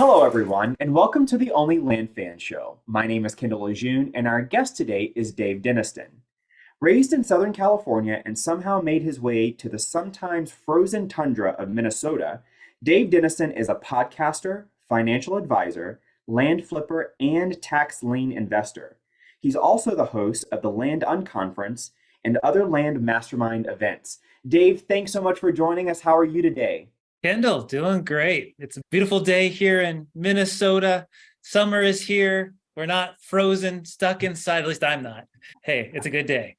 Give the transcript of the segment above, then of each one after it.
Hello, everyone, and welcome to the OnlyLandFans show. My name is Kendall Lejeune, and our guest today is Dave Denniston. Raised in Southern California and somehow made his way to the sometimes frozen tundra of Minnesota, Dave Denniston is a podcaster, financial advisor, land flipper, and tax lien investor. He's also the host of the Land Unconference and other land mastermind events. Dave, thanks so much for joining us. How are you today? Kendall, doing great. It's a beautiful day here in Minnesota. Summer is here. We're not frozen, stuck inside. At least I'm not. Hey, it's a good day.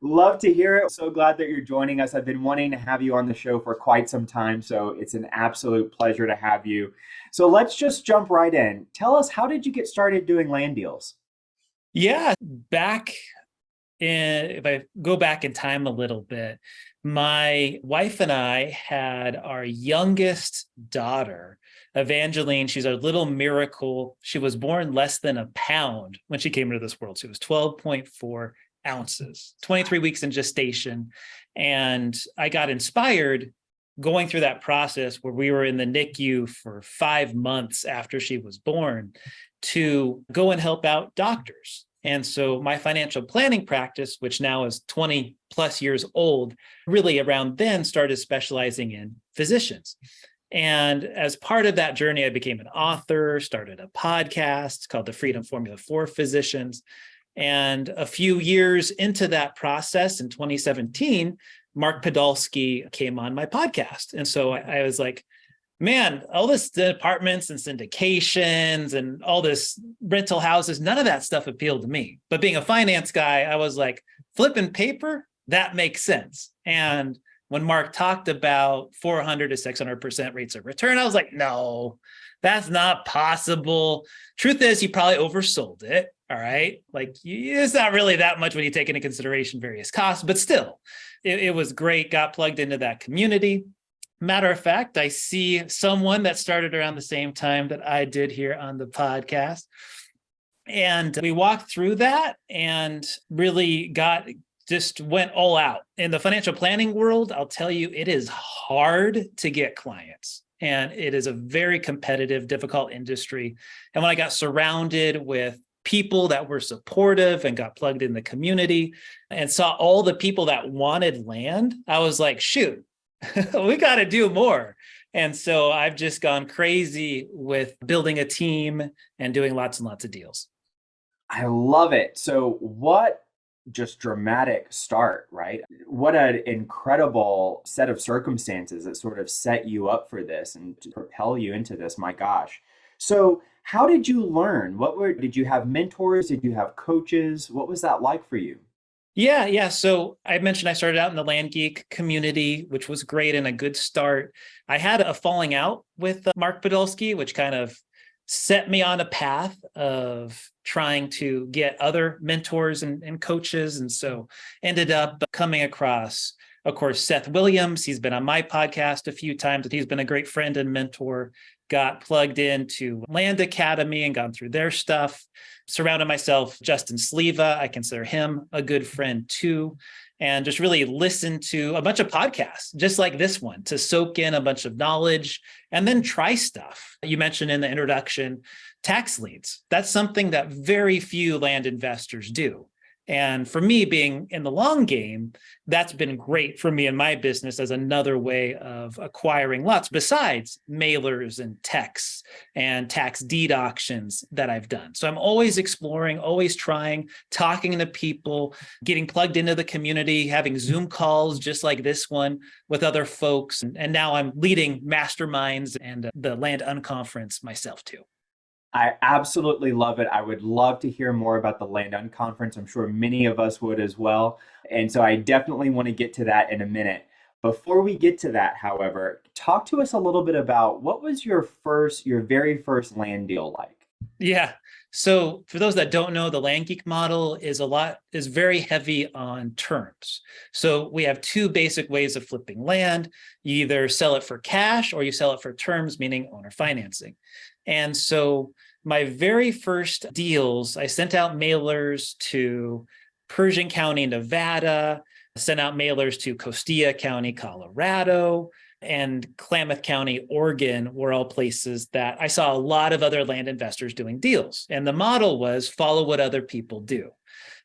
Love to hear it. So glad that you're joining us. I've been wanting to have you on the show for quite some time, so it's an absolute pleasure to have you. So let's just jump right in. Tell us, how did you get started doing land deals? Yeah, if I go back in time a little bit, my wife and I had our youngest daughter, Evangeline. She's our little miracle. She was born less than a pound when she came into this world. She was 12.4 ounces, 23 weeks in gestation. And I got inspired going through that process where we were in the NICU for 5 months after she was born to go and help out doctors. And so my financial planning practice, which now is 20 plus years old, really around then started specializing in physicians. And as part of that journey, I became an author, started a podcast called The Freedom Formula for Physicians. And a few years into that process in 2017, Mark Podolsky came on my podcast. And so I was like, man, all this apartments and syndications and all this rental houses, none of that stuff appealed to me. But being a finance guy, I was like, flipping paper, that makes sense. And when Mark talked about 400 to 600% rates of return, I was like, no, that's not possible. Truth is, you probably oversold it. All right. Like, it's not really that much when you take into consideration various costs, but still, it was great. Got plugged into that community. Matter of fact, I see someone that started around the same time that I did here on the podcast. And we walked through that and really just went all out. In the financial planning world, I'll tell you, it is hard to get clients. And it is a very competitive, difficult industry. And when I got surrounded with people that were supportive and got plugged in the community and saw all the people that wanted land, I was like, shoot, we got to do more. And so I've just gone crazy with building a team and doing lots and lots of deals. I love it. So what just dramatic start, right? What an incredible set of circumstances that sort of set you up for this and to propel you into this. My gosh. So how did you learn? Did you have mentors? Did you have coaches? What was that like for you? Yeah. So I mentioned I started out in the Land Geek community, which was great and a good start. I had a falling out with Mark Podolsky, which kind of set me on a path of trying to get other mentors and coaches. And so ended up coming across, of course, Seth Williams. He's been on my podcast a few times, and he's been a great friend and mentor. Got plugged into Land Academy and gone through their stuff. Surrounded myself, Justin Sleva, I consider him a good friend too. And just really listened to a bunch of podcasts, just like this one, to soak in a bunch of knowledge and then try stuff. You mentioned in the introduction, tax liens. That's something that very few land investors do. And for me, being in the long game, that's been great for me in my business as another way of acquiring lots besides mailers and texts and tax deed auctions that I've done. So I'm always exploring, always trying, talking to people, getting plugged into the community, having Zoom calls just like this one with other folks. And now I'm leading masterminds and the Land Unconference myself too. I absolutely love it. I would love to hear more about the Land Unconference. I'm sure many of us would as well. And so I definitely want to get to that in a minute. Before we get to that, however, talk to us a little bit about what was your very first land deal like? Yeah. So for those that don't know, the Land Geek model is very heavy on terms. So we have two basic ways of flipping land. You either sell it for cash or you sell it for terms, meaning owner financing. And so my very first deals, I sent out mailers to Pershing County, Nevada, sent out mailers to Costilla County, Colorado, and Klamath County, Oregon were all places that I saw a lot of other land investors doing deals. And the model was follow what other people do.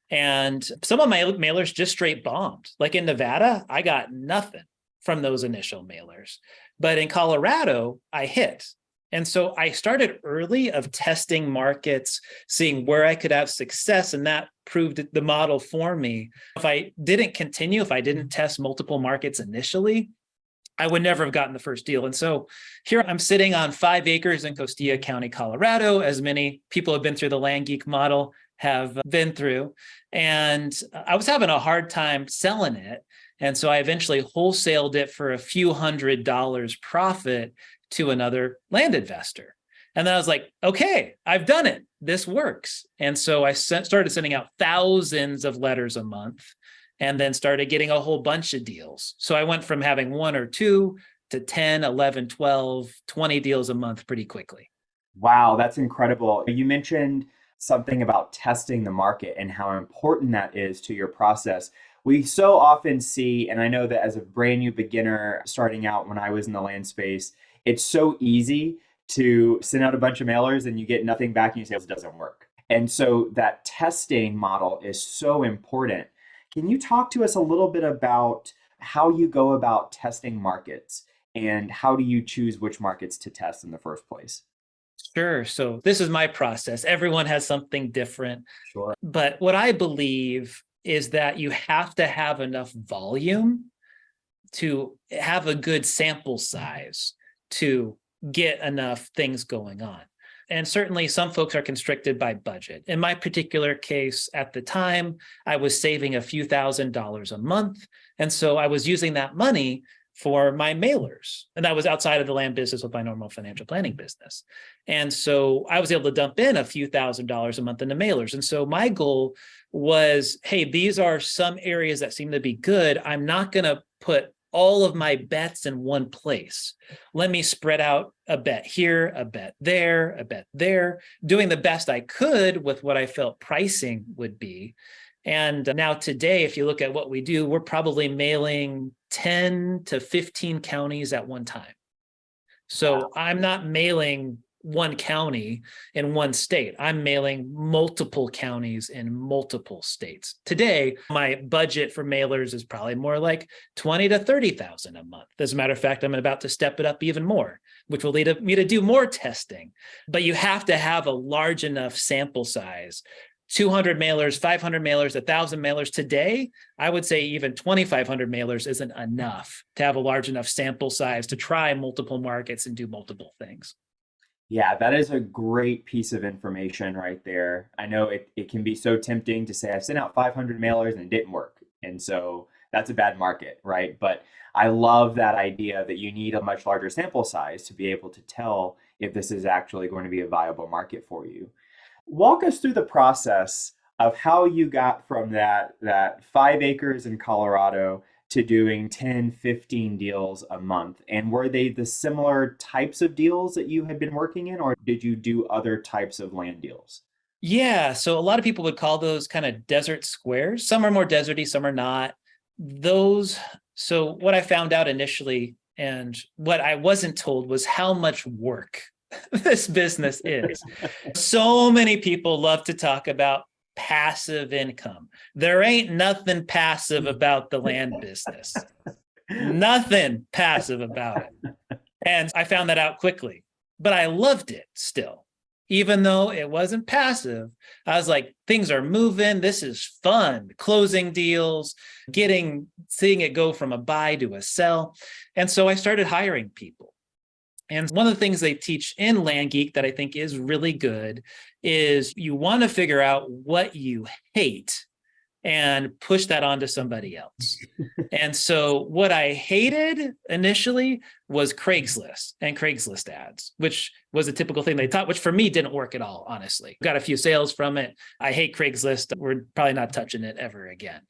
And some of my mailers just straight bombed. Like in Nevada, I got nothing from those initial mailers. But in Colorado, I hit. And so I started early of testing markets, seeing where I could have success, and that proved the model for me. If I didn't test multiple markets initially, I would never have gotten the first deal. And so here I'm sitting on 5 acres in Costilla County, Colorado, as many people have been through the Land Geek model have been through. And I was having a hard time selling it. And so I eventually wholesaled it for a few $100s profit to another land investor. And then I was like, okay, I've done it. This works. And so I started sending out thousands of letters a month and then started getting a whole bunch of deals. So I went from having 1 or 2 to 10, 11, 12, 20 deals a month pretty quickly. Wow, that's incredible. You mentioned something about testing the market and how important that is to your process. We so often see, and I know that as a brand new beginner starting out when I was in the land space, it's so easy to send out a bunch of mailers and you get nothing back and you say, it doesn't work. And so that testing model is so important. Can you talk to us a little bit about how you go about testing markets and how do you choose which markets to test in the first place? Sure. So this is my process. Everyone has something different. Sure. But what I believe is that you have to have enough volume to have a good sample size to get enough things going on. And certainly some folks are constricted by budget. In my particular case, at the time, I was saving a few $1,000s a month. And so I was using that money for my mailers. And that was outside of the land business with my normal financial planning business. And so I was able to dump in a few $1,000s a month into mailers. And so my goal was, hey, these are some areas that seem to be good. I'm not going to put all of my bets in one place. Let me spread out a bet here, a bet there, doing the best I could with what I felt pricing would be. And now today, if you look at what we do, we're probably mailing 10 to 15 counties at one time. So I'm not mailing one county in one state. I'm mailing multiple counties in multiple states. Today, my budget for mailers is probably more like 20 to 30,000 a month. As a matter of fact, I'm about to step it up even more, which will lead me to do more testing. But you have to have a large enough sample size. 200 mailers, 500 mailers, 1,000 mailers. Today, I would say even 2,500 mailers isn't enough to have a large enough sample size to try multiple markets and do multiple things. Yeah, that is a great piece of information right there. I know it can be so tempting to say, I sent out 500 mailers and it didn't work. And so that's a bad market, right? But I love that idea that you need a much larger sample size to be able to tell if this is actually going to be a viable market for you. Walk us through the process of how you got from that 5 acres in Colorado to doing 10, 15 deals a month. And were they the similar types of deals that you had been working in, or did you do other types of land deals? Yeah, so a lot of people would call those kind of desert squares. Some are more deserty, some are not. So what I found out initially and what I wasn't told was how much work this business is. So many people love to talk about passive income. There ain't nothing passive about the land business. Nothing passive about it. And I found that out quickly, but I loved it still. Even though it wasn't passive, I was like, things are moving. This is fun. Closing deals, seeing it go from a buy to a sell. And so I started hiring people. And one of the things they teach in Land Geek that I think is really good is you want to figure out what you hate and push that onto somebody else. And so what I hated initially was Craigslist and Craigslist ads, which was a typical thing they taught, which for me didn't work at all, honestly. Got a few sales from it. I hate Craigslist. We're probably not touching it ever again.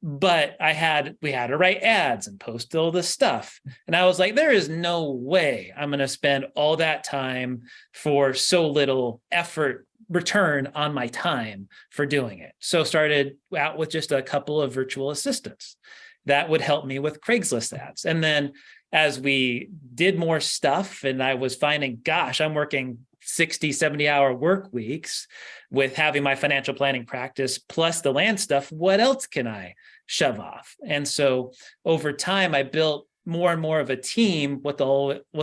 But we had to write ads and post all this stuff. And I was like, there is no way I'm going to spend all that time for so little effort return on my time for doing it. So started out with just a couple of virtual assistants that would help me with Craigslist ads. And then as we did more stuff and I was finding, gosh, I'm working 60, 70-hour work weeks with having my financial planning practice plus the land stuff, what else can I shove off? And so over time, I built more and more of a team with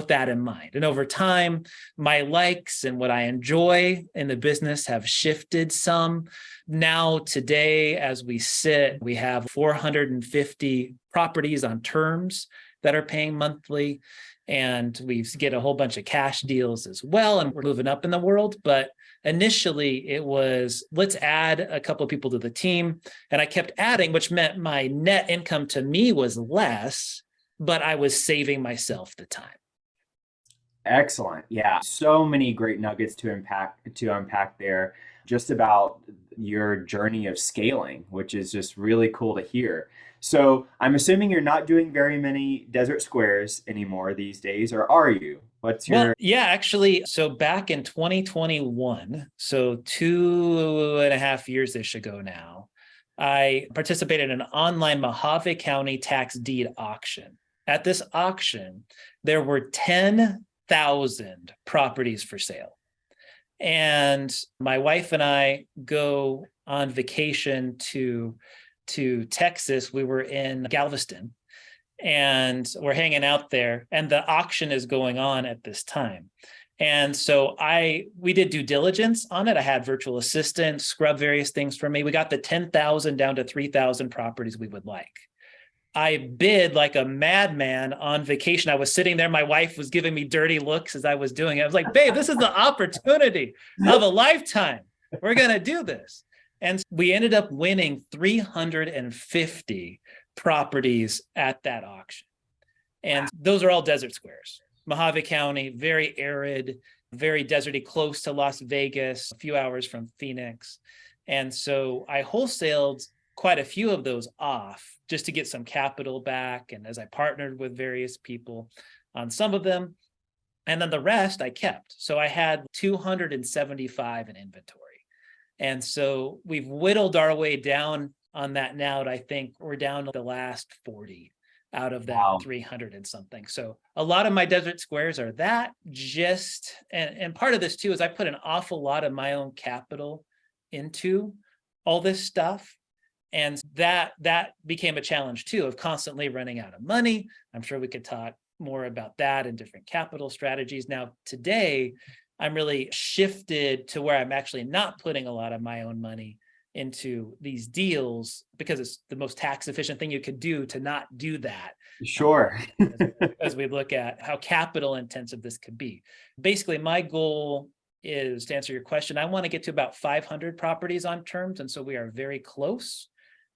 that in mind. And over time, my likes and what I enjoy in the business have shifted some. Now, today, as we sit, we have 450 properties on terms that are paying monthly. And we get a whole bunch of cash deals as well. And we're moving up in the world. But initially, it was, let's add a couple of people to the team. And I kept adding, which meant my net income to me was less, but I was saving myself the time. Excellent. Yeah. So many great nuggets to unpack there just about your journey of scaling, which is just really cool to hear. So I'm assuming you're not doing very many desert squares anymore these days, or are you? What's Well, your yeah, actually, so back in 2021, so 2.5 years-ish ago now, I participated in an online Mojave County tax deed auction. At this auction, there were 10,000 properties for sale. And my wife and I go on vacation to Texas. We were in Galveston and we're hanging out there, and the auction is going on at this time. And so we did due diligence on it. I had virtual assistant scrub various things for me. We got the 10,000 down to 3,000 properties we would like. I bid like a madman on vacation. I was sitting there. My wife was giving me dirty looks as I was doing it. I was like, babe, this is the opportunity of a lifetime. We're going to do this. And we ended up winning 350 properties at that auction. And those are all desert squares. Mojave County, very arid, very deserty, close to Las Vegas, a few hours from Phoenix. And so I wholesaled quite a few of those off just to get some capital back. And as I partnered with various people on some of them, and then the rest I kept. So I had 275 in inventory. And so we've whittled our way down on that now. I think we're down to the last 40 out of that 300 and something. So a lot of my desert squares are that and part of this too is I put an awful lot of my own capital into all this stuff. And that became a challenge too, of constantly running out of money. I'm sure we could talk more about that and different capital strategies. Now, today, I'm really shifted to where I'm actually not putting a lot of my own money into these deals because it's the most tax efficient thing you could do to not do that. Sure. As we look at how capital intensive this could be. Basically, my goal is, to answer your question, I want to get to about 500 properties on terms. And so we are very close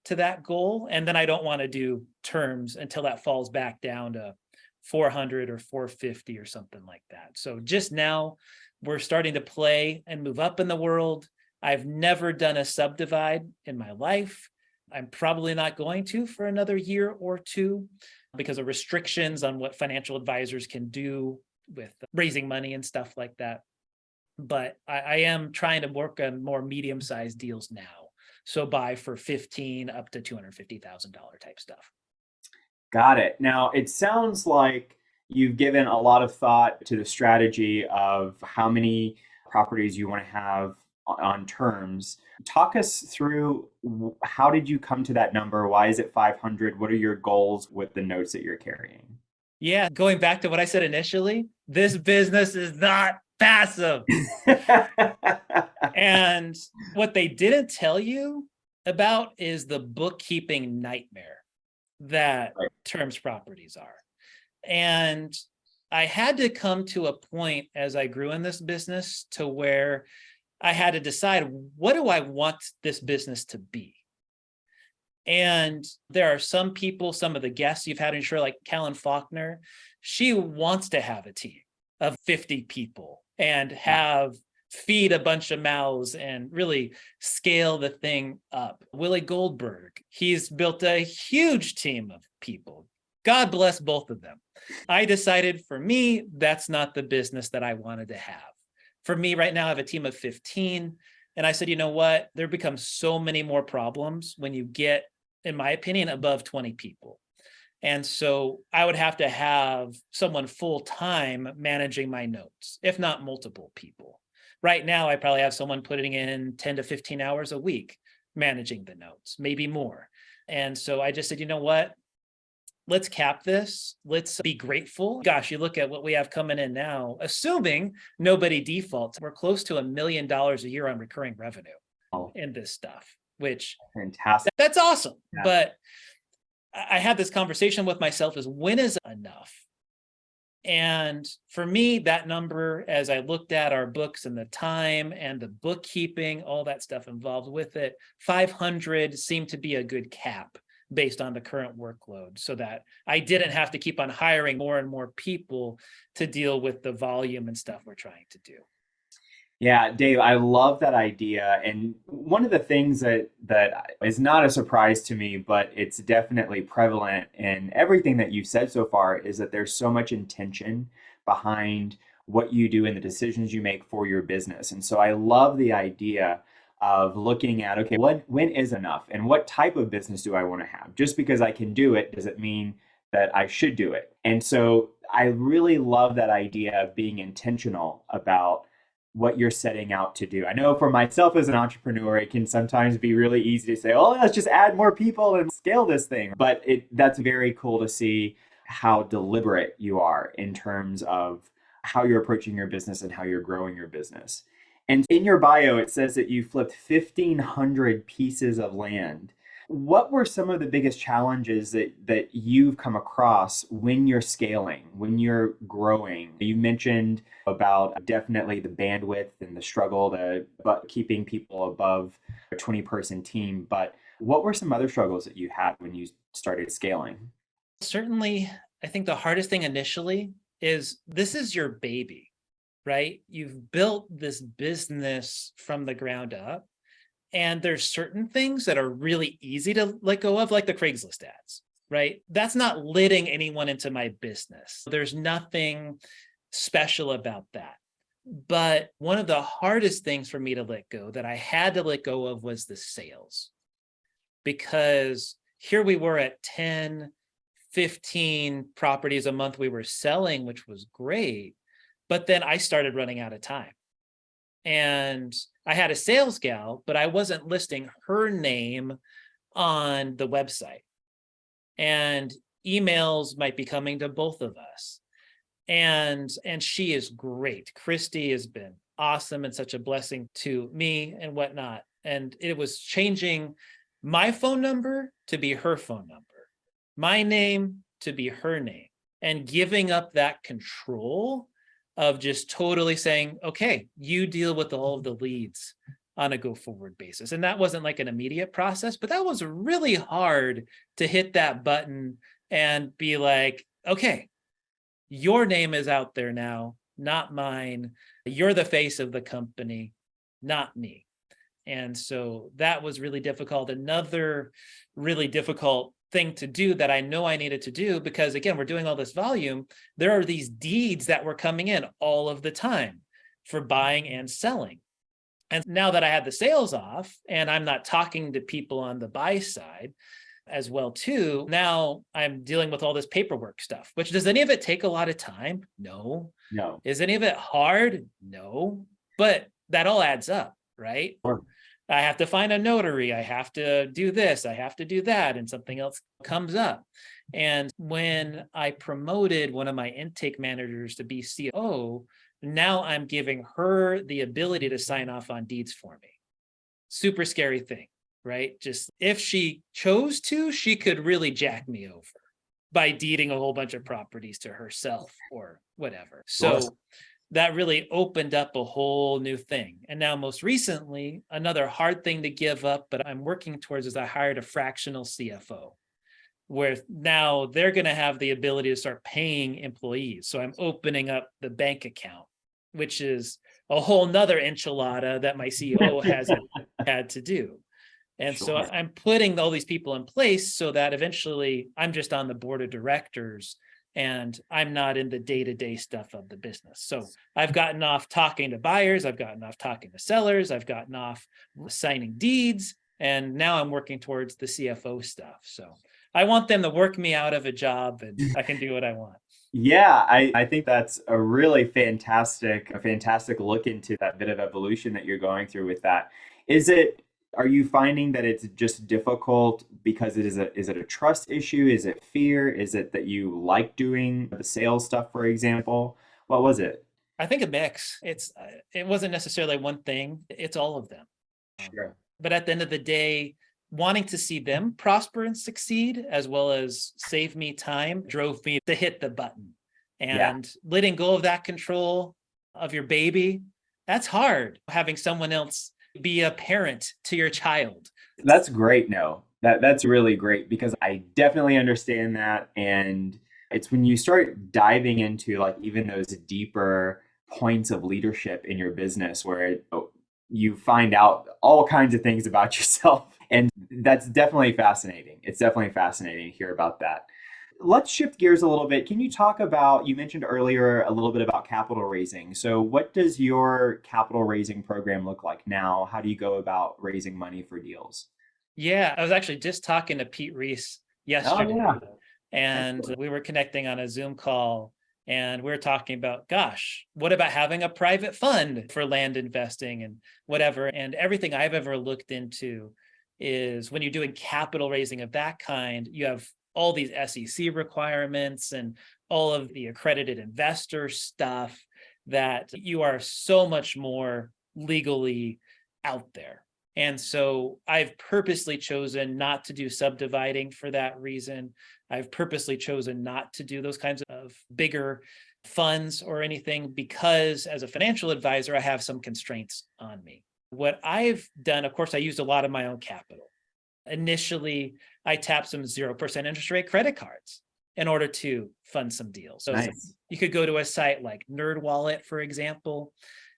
to that goal. And then I don't want to do terms until that falls back down to 400 or 450 or something like that. So just now we're starting to play and move up in the world. I've never done a subdivide in my life. I'm probably not going to for another year or two because of restrictions on what financial advisors can do with raising money and stuff like that. But I am trying to work on more medium-sized deals now. So buy for $15,000 up to $250,000 type stuff. Got it. Now, it sounds like you've given a lot of thought to the strategy of how many properties you want to have on terms. Talk us through, how did you come to that number? Why is it 500? What are your goals with the notes that you're carrying? Yeah, going back to what I said initially, this business is not passive. And what they didn't tell you about is the bookkeeping nightmare that terms properties are. And I had to come to a point as I grew in this business to where I had to decide, what do I want this business to be? And there are some people, some of the guests you've had on your show, like Callan Faulkner, she wants to have a team of 50 people and feed a bunch of mouths and really scale the thing up. Willie Goldberg, he's built a huge team of people. God bless both of them. I decided for me, that's not the business that I wanted to have. For me right now, I have a team of 15. And I said, you know what? There becomes so many more problems when you get, in my opinion, above 20 people. And so I would have to have someone full time managing my notes, if not multiple people. Right now, I probably have someone putting in 10 to 15 hours a week managing the notes, maybe more. And so I just said, you know what? Let's cap this. Let's be grateful. Gosh, you look at what we have coming in now, assuming nobody defaults, we're close to $1 million a year on recurring revenue Oh, in this stuff, which fantastic. that's awesome. Yeah. But I had this conversation with myself is when is enough? And for me, that number, as I looked at our books and the time and the bookkeeping, all that stuff involved with it, 500 seemed to be a good cap based on the current workload so that I didn't have to keep on hiring more and more people to deal with the volume and stuff we're trying to do. Yeah, Dave, I love that idea. And one of the things that is not a surprise to me, but it's definitely prevalent in everything that you've said so far, is that there's so much intention behind what you do and the decisions you make for your business. And so I love the idea of looking at, okay, when is enough and what type of business do I want to have? Just because I can do it, does it mean that I should do it? And so I really love that idea of being intentional about what you're setting out to do. I know for myself as an entrepreneur, it can sometimes be really easy to say, oh, let's just add more people and scale this thing. But that's very cool to see how deliberate you are in terms of how you're approaching your business and how you're growing your business. And in your bio, it says that you flipped 1,500 pieces of land. What were some of the biggest challenges that you've come across when you're scaling, when you're growing? You mentioned about definitely the bandwidth and the struggle to but keeping people above a 20-person team. But what were some other struggles that you had when you started scaling? Certainly, I think the hardest thing initially is this is your baby, right? You've built this business from the ground up. And there's certain things that are really easy to let go of, like the Craigslist ads, right? That's not letting anyone into my business. There's nothing special about that. But one of the hardest things for me to let go that I had to let go of was the sales. Because here we were at 10, 15 properties a month we were selling, which was great. But then I started running out of time. And I had a sales gal, but I wasn't listing her name on the website. And emails might be coming to both of us. And she is great. Christy has been awesome and such a blessing to me and whatnot. And it was changing my phone number to be her phone number, my name to be her name, and giving up that control of just totally saying, okay, you deal with all of the leads on a go forward basis. And that wasn't like an immediate process, but that was really hard to hit that button and be like, okay, your name is out there now, not mine. You're the face of the company, not me. And so that was really difficult. Another really difficult thing to do that I know I needed to do, because again, we're doing all this volume. There are these deeds that were coming in all of the time for buying and selling. And now that I had the sales off and I'm not talking to people on the buy side as well too, now I'm dealing with all this paperwork stuff, which does any of it take a lot of time? No. No. Is any of it hard? No. But that all adds up, right? Sure. I have to find a notary. I have to do this. I have to do that. And something else comes up. And when I promoted one of my intake managers to be COO, now I'm giving her the ability to sign off on deeds for me. Super scary thing, right? Just if she chose to, she could really jack me over by deeding a whole bunch of properties to herself or whatever. So that really opened up a whole new thing. And now most recently, another hard thing to give up, but I'm working towards, is I hired a fractional CFO, where now they're going to have the ability to start paying employees. So I'm opening up the bank account, which is a whole nother enchilada that my CEO hasn't had to do. And so I'm putting all these people in place so that eventually I'm just on the board of directors and I'm not in the day-to-day stuff of the business. So I've gotten off talking to buyers, I've gotten off talking to sellers, I've gotten off signing deeds, and now I'm working towards the CFO stuff. So I want them to work me out of a job and I can do what I want. Yeah, I think that's a fantastic look into that bit of evolution that you're going through with that. Is it, are you finding that it's just difficult because is it a trust issue? Is it fear? Is it that you like doing the sales stuff, for example? What was it? I think a mix. It wasn't necessarily one thing. It's all of them. Sure. But at the end of the day, wanting to see them prosper and succeed, as well as save me time, drove me to hit the button. Yeah. And letting go of that control of your baby, that's hard. Having someone else be a parent to your child. That's great. No, that's really great because I definitely understand that. And it's when you start diving into like even those deeper points of leadership in your business where you find out all kinds of things about yourself. And that's definitely fascinating. It's definitely fascinating to hear about that. Let's shift gears a little bit. Can you talk about, you mentioned earlier a little bit about capital raising. So, what does your capital raising program look like now? How do you go about raising money for deals? Yeah, I was actually just talking to Pete Reese Oh, yesterday, yeah. and Excellent. we were connecting on a Zoom call, and we were talking about, gosh, what about having a private fund for land investing and whatever? And everything I've ever looked into is when you're doing capital raising of that kind, you have all these SEC requirements and all of the accredited investor stuff that you are so much more legally out there. And so I've purposely chosen not to do subdividing for that reason. I've purposely chosen not to do those kinds of bigger funds or anything because as a financial advisor, I have some constraints on me. What I've done, of course, I used a lot of my own capital. Initially, I tapped some 0% interest rate credit cards in order to fund some deals. So Nice. you could go to a site like NerdWallet, for example,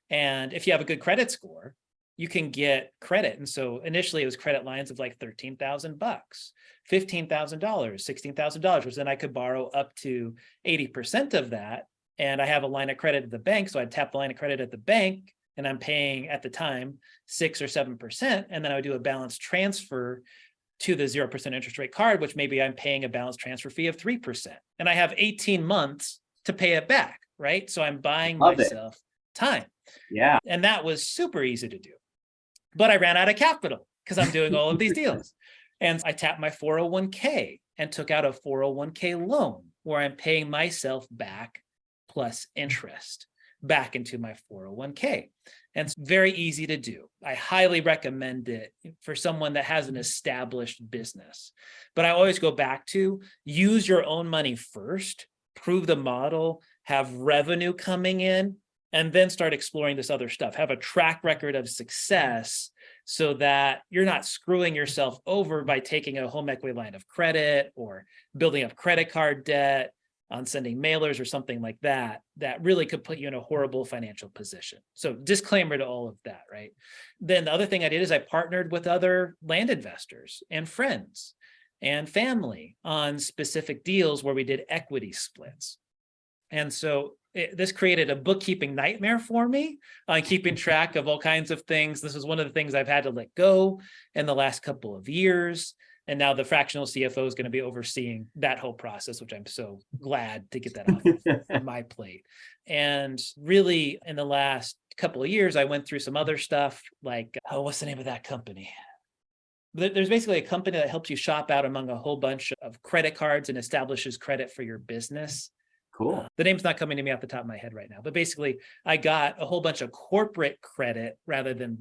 and if you have a good credit score, you can get credit. And so initially it was credit lines of like $13,000, $15,000, $16,000, which then I could borrow up to 80% of that. And I have a line of credit at the bank. So I'd tap the line of credit at the bank and I'm paying at the time 6 or 7%. And then I would do a balance transfer to the 0% interest rate card, which maybe I'm paying a balance transfer fee of 3%. And I have 18 months to pay it back, right? So I'm buying Love it. myself time. Yeah. And that was super easy to do. But I ran out of capital because I'm doing all of these deals. And I tapped my 401k and took out a 401k loan where I'm paying myself back plus interest back into my 401k. And it's very easy to do. I highly recommend it for someone that has an established business. But I always go back to use your own money first, prove the model, have revenue coming in, and then start exploring this other stuff. Have a track record of success so that you're not screwing yourself over by taking a home equity line of credit or building up credit card debt on sending mailers or something like that, that really could put you in a horrible financial position. So disclaimer to all of that, right? Then the other thing I did is I partnered with other land investors and friends and family on specific deals where we did equity splits. And so this created a bookkeeping nightmare for me on keeping track of all kinds of things. This is one of the things I've had to let go in the last couple of years. And now the fractional CFO is going to be overseeing that whole process, which I'm so glad to get that off of my plate. And really, in the last couple of years, I went through some other stuff like, oh, what's the name of that company? There's basically a company that helps you shop out among a whole bunch of credit cards and establishes credit for your business. Cool. The name's not coming to me off the top of my head right now, but basically I got a whole bunch of corporate credit rather than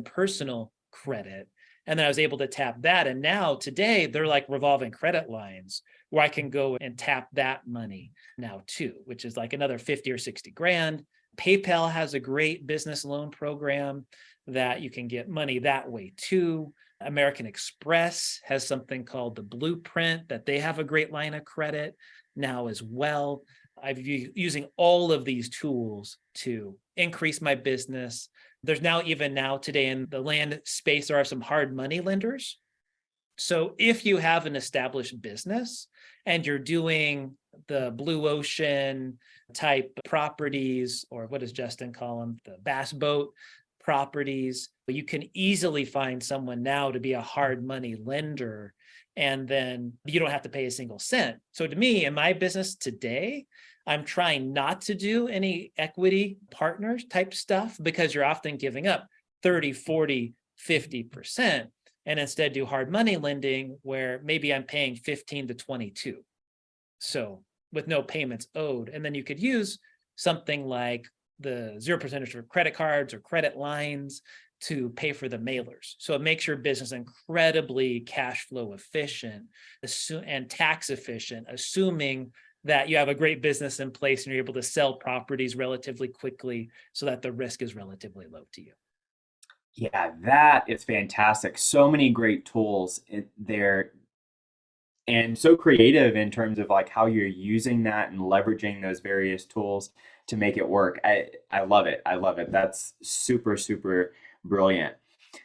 personal credit. And then I was able to tap that. And now today they're like revolving credit lines where I can go and tap that money now too, which is like another 50 or 60 grand. PayPal has a great business loan program that you can get money that way too. American Express has something called the Blueprint that they have a great line of credit now as well. I've been using all of these tools to increase my business. There's now today in the land space, there are some hard money lenders. So if you have an established business and you're doing the blue ocean type properties, or what does Justin call them? The bass boat properties, you can easily find someone now to be a hard money lender and then you don't have to pay a single cent. So to me, in my business today, I'm trying not to do any equity partners type stuff because you're often giving up 30, 40, 50%, and instead do hard money lending where maybe I'm paying 15 to 22. So with no payments owed. And then you could use something like the 0% for credit cards or credit lines to pay for the mailers. So it makes your business incredibly cash flow efficient and tax efficient, assuming that you have a great business in place and you're able to sell properties relatively quickly so that the risk is relatively low to you. Yeah, that is fantastic. So many great tools in there and so creative in terms of like how you're using that and leveraging those various tools to make it work. I love it. I love it. That's super, super brilliant.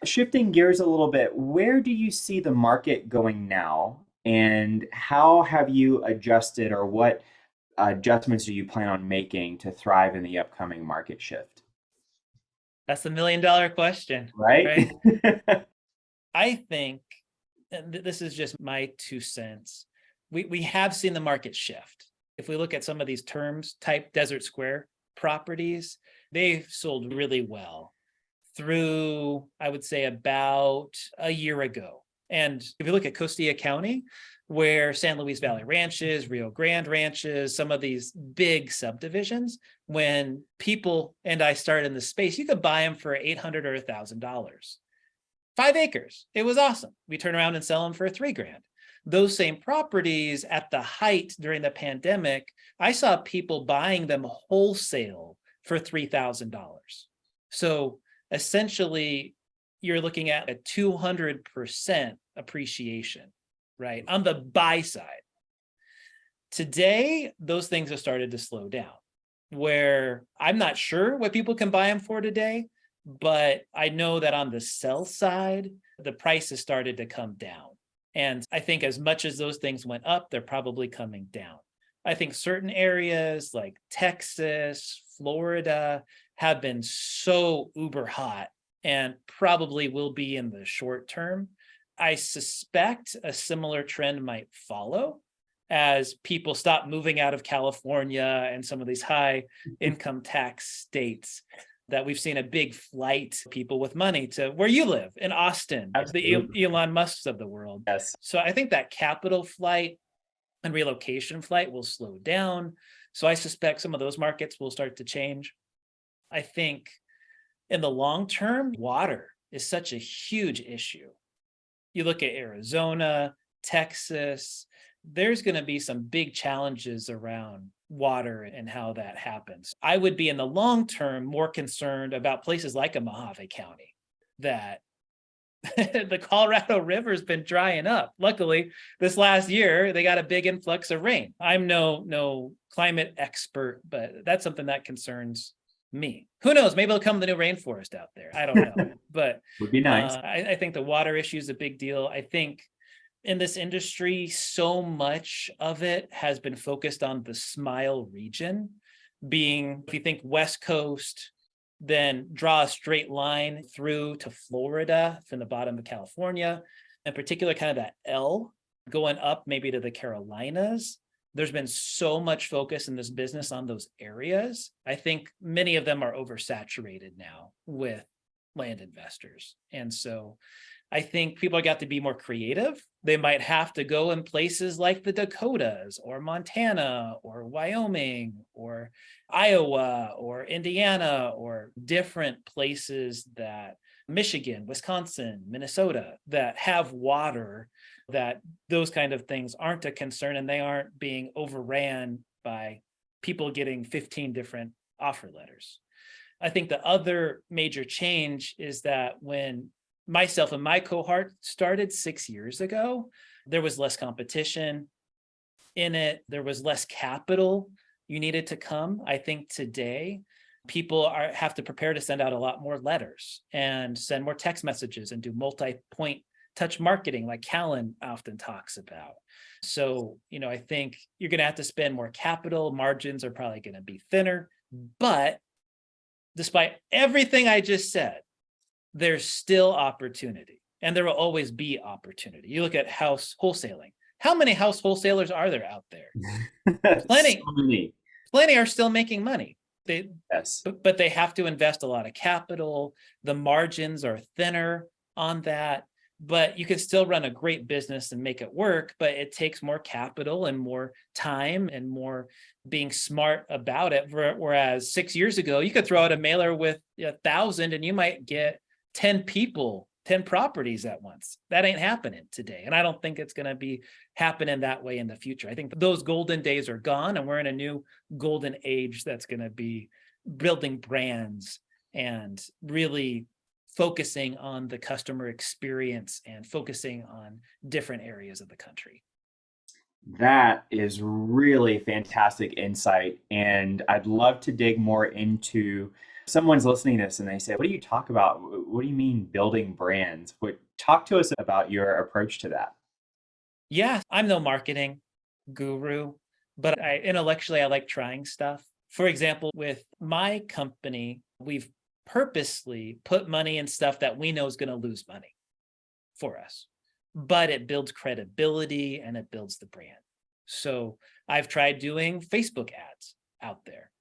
Shifting gears a little bit, where do you see the market going now? And how have you adjusted, or what adjustments do you plan on making to thrive in the upcoming market shift? That's the $1 million question, Right? right? I think, and this is just my 2 cents, we have seen the market shift. If we look at some of these terms type Desert Square properties, they've sold really well through, I would say, about a year ago. And if you look at Costilla County, where San Luis Valley Ranches, Rio Grande Ranches, some of these big subdivisions, when people and I started in the space, you could buy them for $800 or $1,000. 5 acres. It was awesome. We turn around and sell them for $3,000. Those same properties at the height during the pandemic, I saw people buying them wholesale for $3,000. So essentially, you're looking at a 200% appreciation, right? On the buy side. Today, those things have started to slow down, where I'm not sure what people can buy them for today, but I know that on the sell side, the price has started to come down. And I think as much as those things went up, they're probably coming down. I think certain areas like Texas, Florida have been so uber hot and probably will be in the short term. I suspect a similar trend might follow as people stop moving out of California and some of these high income tax states, that we've seen a big flight of people with money to where you live in Austin, Absolutely. the Elon Musks of the world. Yes. So I think that capital flight and relocation flight will slow down. So I suspect some of those markets will start to change. I think in the long term, water is such a huge issue. You look at Arizona, Texas, there's going to be some big challenges around water and how that happens. I would be in the long term more concerned about places like a Mojave County, that the Colorado River has been drying up. Luckily, this last year, they got a big influx of rain. I'm no climate expert, but that's something that concerns me. Who knows? Maybe it'll come the new rainforest out there. I don't know. But Would be nice. I think the water issue is a big deal. I think in this industry, so much of it has been focused on the Smile region, being, if you think West Coast, then draw a straight line through to Florida from the bottom of California, in particular, kind of that L going up maybe to the Carolinas. There's been so much focus in this business on those areas. I think many of them are oversaturated now with land investors. And so I think people got to be more creative. They might have to go in places like the Dakotas or Montana or Wyoming or Iowa or Indiana or different places, that Michigan, Wisconsin, Minnesota, that have water, that those kind of things aren't a concern and they aren't being overran by people getting 15 different offer letters. I think the other major change is that when myself and my cohort started 6 years ago, there was less competition in it. There was less capital you needed to come. I think today people have to prepare to send out a lot more letters and send more text messages and do multi-point touch marketing like Callan often talks about. So, I think you're going to have to spend more capital. Margins are probably going to be thinner. But despite everything I just said, there's still opportunity. and there will always be opportunity. You look at house wholesaling. How many house wholesalers are there out there? So Plenty, many. plenty are still making money. Yes. But they have to invest a lot of capital. The margins are thinner on that, but you can still run a great business and make it work, but it takes more capital and more time and more being smart about it. Whereas 6 years ago, you could throw out a mailer with 1,000 and you might get 10 people, 10 properties at once. That ain't happening today. And I don't think it's going to be happening that way in the future. I think those golden days are gone and we're in a new golden age that's going to be building brands and really focusing on the customer experience and focusing on different areas of the country. That is really fantastic insight. And I'd love to dig more into someone's listening to this and they say, what do you talk about? What do you mean building brands? Talk to us about your approach to that. Yeah, I'm no marketing guru, but intellectually, I like trying stuff. For example, with my company, we've purposely put money in stuff that we know is going to lose money for us, but it builds credibility and it builds the brand. So I've tried doing Facebook ads out there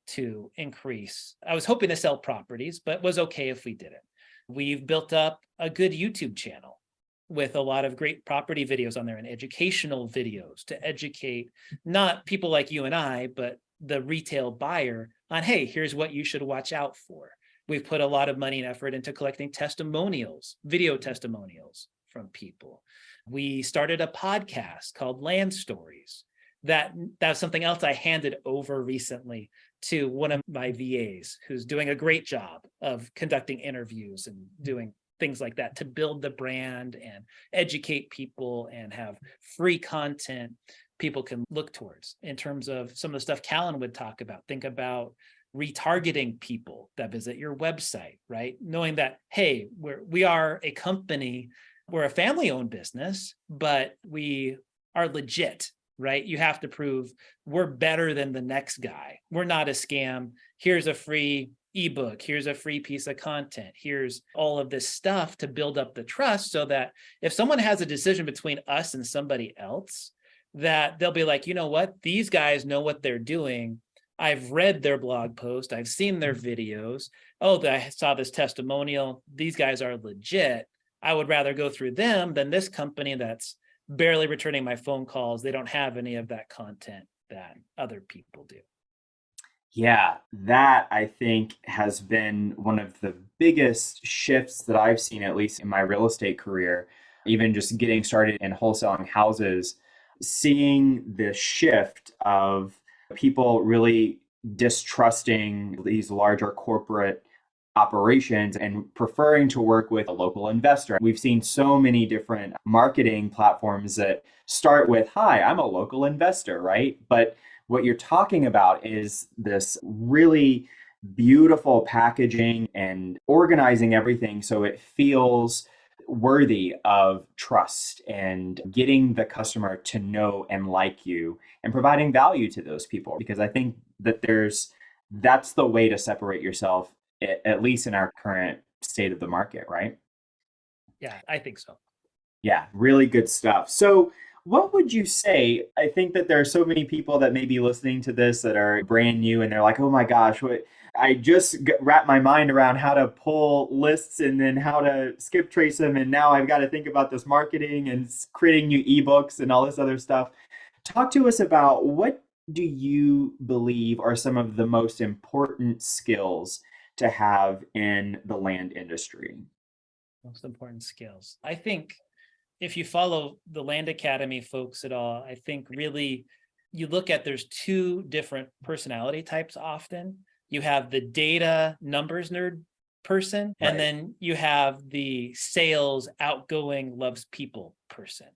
to increase. I was hoping to sell properties, but was okay if we didn't. We've built up a good YouTube channel with a lot of great property videos on there and educational videos to educate not people like you and I, but the retail buyer on, hey, here's what you should watch out for. We've put a lot of money and effort into collecting testimonials, video testimonials from people. We started a podcast called Land Stories. That's something else I handed over recently to one of my VAs who's doing a great job of conducting interviews and doing things like that to build the brand and educate people and have free content people can look towards in terms of some of the stuff Callan would talk about. Think about retargeting people that visit your website, right? Knowing that, hey, we are a company, we're a family-owned business, but we are legit, right? You have to prove we're better than the next guy. We're not a scam. Here's a free ebook. Here's a free piece of content. Here's all of this stuff to build up the trust so that if someone has a decision between us and somebody else, that they'll be like, you know what? These guys know what they're doing. I've read their blog post. I've seen their videos. Oh, I saw this testimonial. These guys are legit. I would rather go through them than this company that's barely returning my phone calls. They don't have any of that content that other people do. Yeah, that I think has been one of the biggest shifts that I've seen, at least in my real estate career, even just getting started in wholesaling houses, seeing the shift of people really distrusting these larger corporate operations and preferring to work with a local investor. We've seen so many different marketing platforms that start with, hi, I'm a local investor, right? But what you're talking about is this really beautiful packaging and organizing everything so it feels worthy of trust and getting the customer to know and like you and providing value to those people. Because I think that that's the way to separate yourself, at least in our current state of the market, right? Yeah, I think so. Yeah, really good stuff. So, what would you say? I think that there are so many people that may be listening to this that are brand new and they're like, oh my gosh, I just wrapped my mind around how to pull lists and then how to skip trace them. And now I've got to think about this marketing and creating new ebooks and all this other stuff. Talk to us about what do you believe are some of the most important skills to have in the land industry? Most important skills. I think if you follow the Land Academy folks at all, I think really you look at there's two different personality types often. You have the data numbers nerd person, and then you have the sales outgoing loves people person.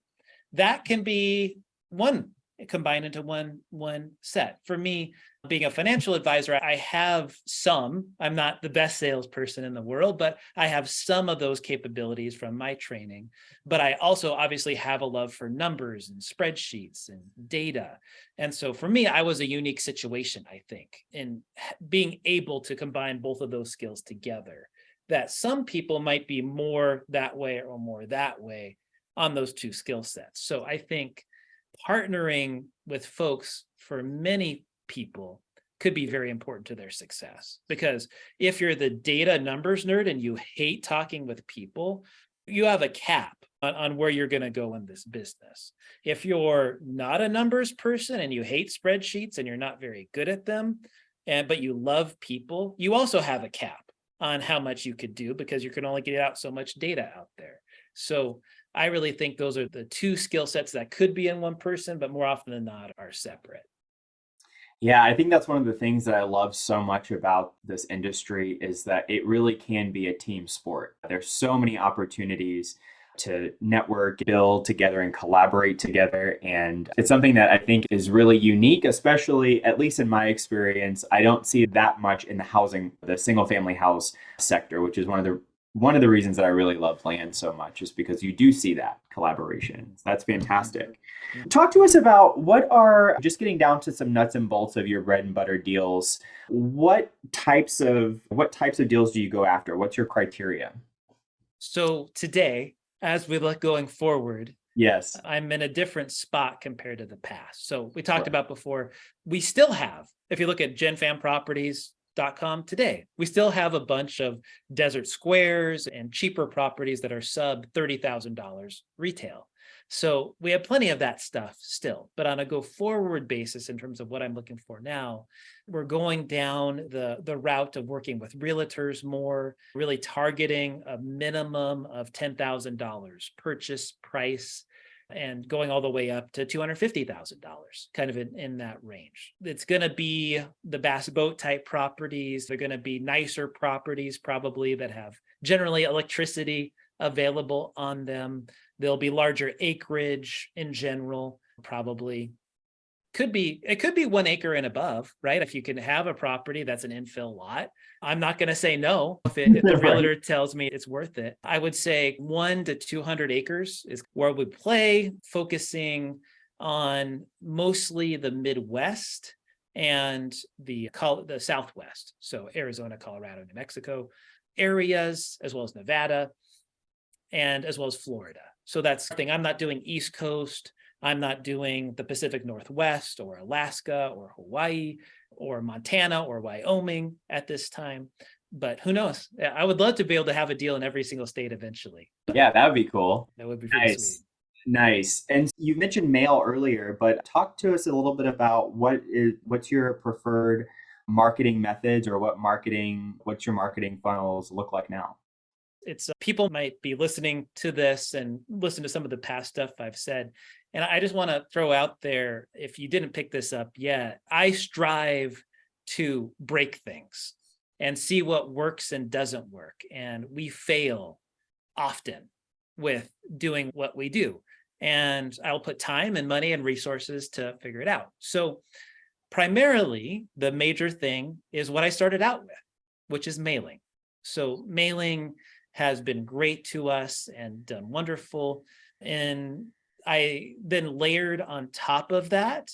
That can be one combined into one set. For me, being a financial advisor, I'm not the best salesperson in the world, but I have some of those capabilities from my training. But I also obviously have a love for numbers and spreadsheets and data. And so for me, I was a unique situation, I think, in being able to combine both of those skills together that some people might be more that way or more that way on those two skill sets. So I think partnering with folks for many people could be very important to their success. Because if you're the data numbers nerd and you hate talking with people, you have a cap on where you're going to go in this business. If you're not a numbers person and you hate spreadsheets and you're not very good at them, but you love people, you also have a cap on how much you could do because you can only get out so much data out there. So I really think those are the two skill sets that could be in one person, but more often than not are separate. Yeah, I think that's one of the things that I love so much about this industry is that it really can be a team sport. There's so many opportunities to network, build together, and collaborate together. And it's something that I think is really unique, especially, at least in my experience, I don't see that much in the single family house sector, which is one of the reasons that I really love land so much, is because you do see that collaboration. So that's fantastic. Talk to us about just getting down to some nuts and bolts of your bread and butter deals. What types of deals do you go after? What's your criteria? So today, as we look going forward, Yes. I'm in a different spot compared to the past. So we talked about before, we still have, if you look at genfamproperties.com today, we still have a bunch of desert squares and cheaper properties that are sub $30,000 retail. So we have plenty of that stuff still, but on a go forward basis, in terms of what I'm looking for now, we're going down the route of working with realtors more, really targeting a minimum of $10,000 purchase price and going all the way up to $250,000, kind of in that range. It's going to be the bass boat type properties. They're going to be nicer properties, probably, that have generally electricity available on them. There'll be larger acreage in general, probably. It could be 1 acre and above, right? If you can have a property that's an infill lot, I'm not going to say no if the realtor tells me it's worth it. I would say 1 to 200 acres is where we play, focusing on mostly the Midwest and the Southwest. So Arizona, Colorado, New Mexico areas, as well as Nevada, and as well as Florida. So that's the thing. I'm not doing East Coast. I'm not doing the Pacific Northwest or Alaska or Hawaii or Montana or Wyoming at this time. But who knows? I would love to be able to have a deal in every single state eventually. Yeah, that would be cool. That would be pretty sweet. Nice. And you mentioned mail earlier, but talk to us a little bit about what's your preferred marketing methods, or what's your marketing funnels look like now? It's people might be listening to this and listen to some of the past stuff I've said. And I just want to throw out there, if you didn't pick this up yet, I strive to break things and see what works and doesn't work. And we fail often with doing what we do. And I'll put time and money and resources to figure it out. So primarily, the major thing is what I started out with, which is mailing. So mailing has been great to us and done wonderful. And I then layered on top of that,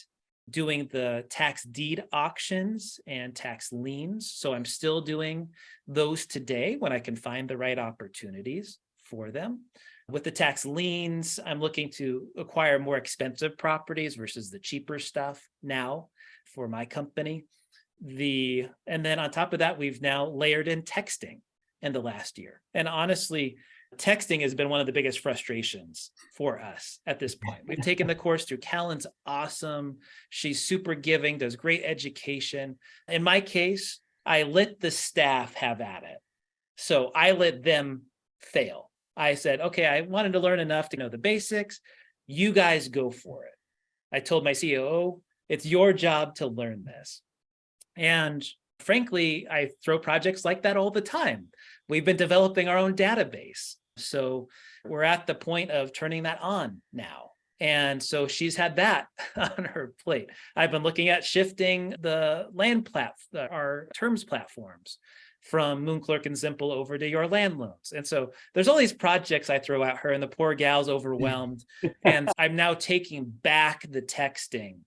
doing the tax deed auctions and tax liens. So I'm still doing those today when I can find the right opportunities for them. With the tax liens, I'm looking to acquire more expensive properties versus the cheaper stuff now for my company. And then on top of that, we've now layered in texting in the last year. And honestly, texting has been one of the biggest frustrations for us at this point. We've taken the course through. Callan's awesome. She's super giving, does great education. In my case, I let the staff have at it. So I let them fail. I said, okay, I wanted to learn enough to know the basics. You guys go for it. I told my COO, it's your job to learn this. And frankly, I throw projects like that all the time. We've been developing our own database. So we're at the point of turning that on now. And so she's had that on her plate. I've been looking at shifting the our terms platforms from Moonclerk and Zimple over to Your Land Loans. And so there's all these projects I throw at her, and the poor gal's overwhelmed. And I'm now taking back the texting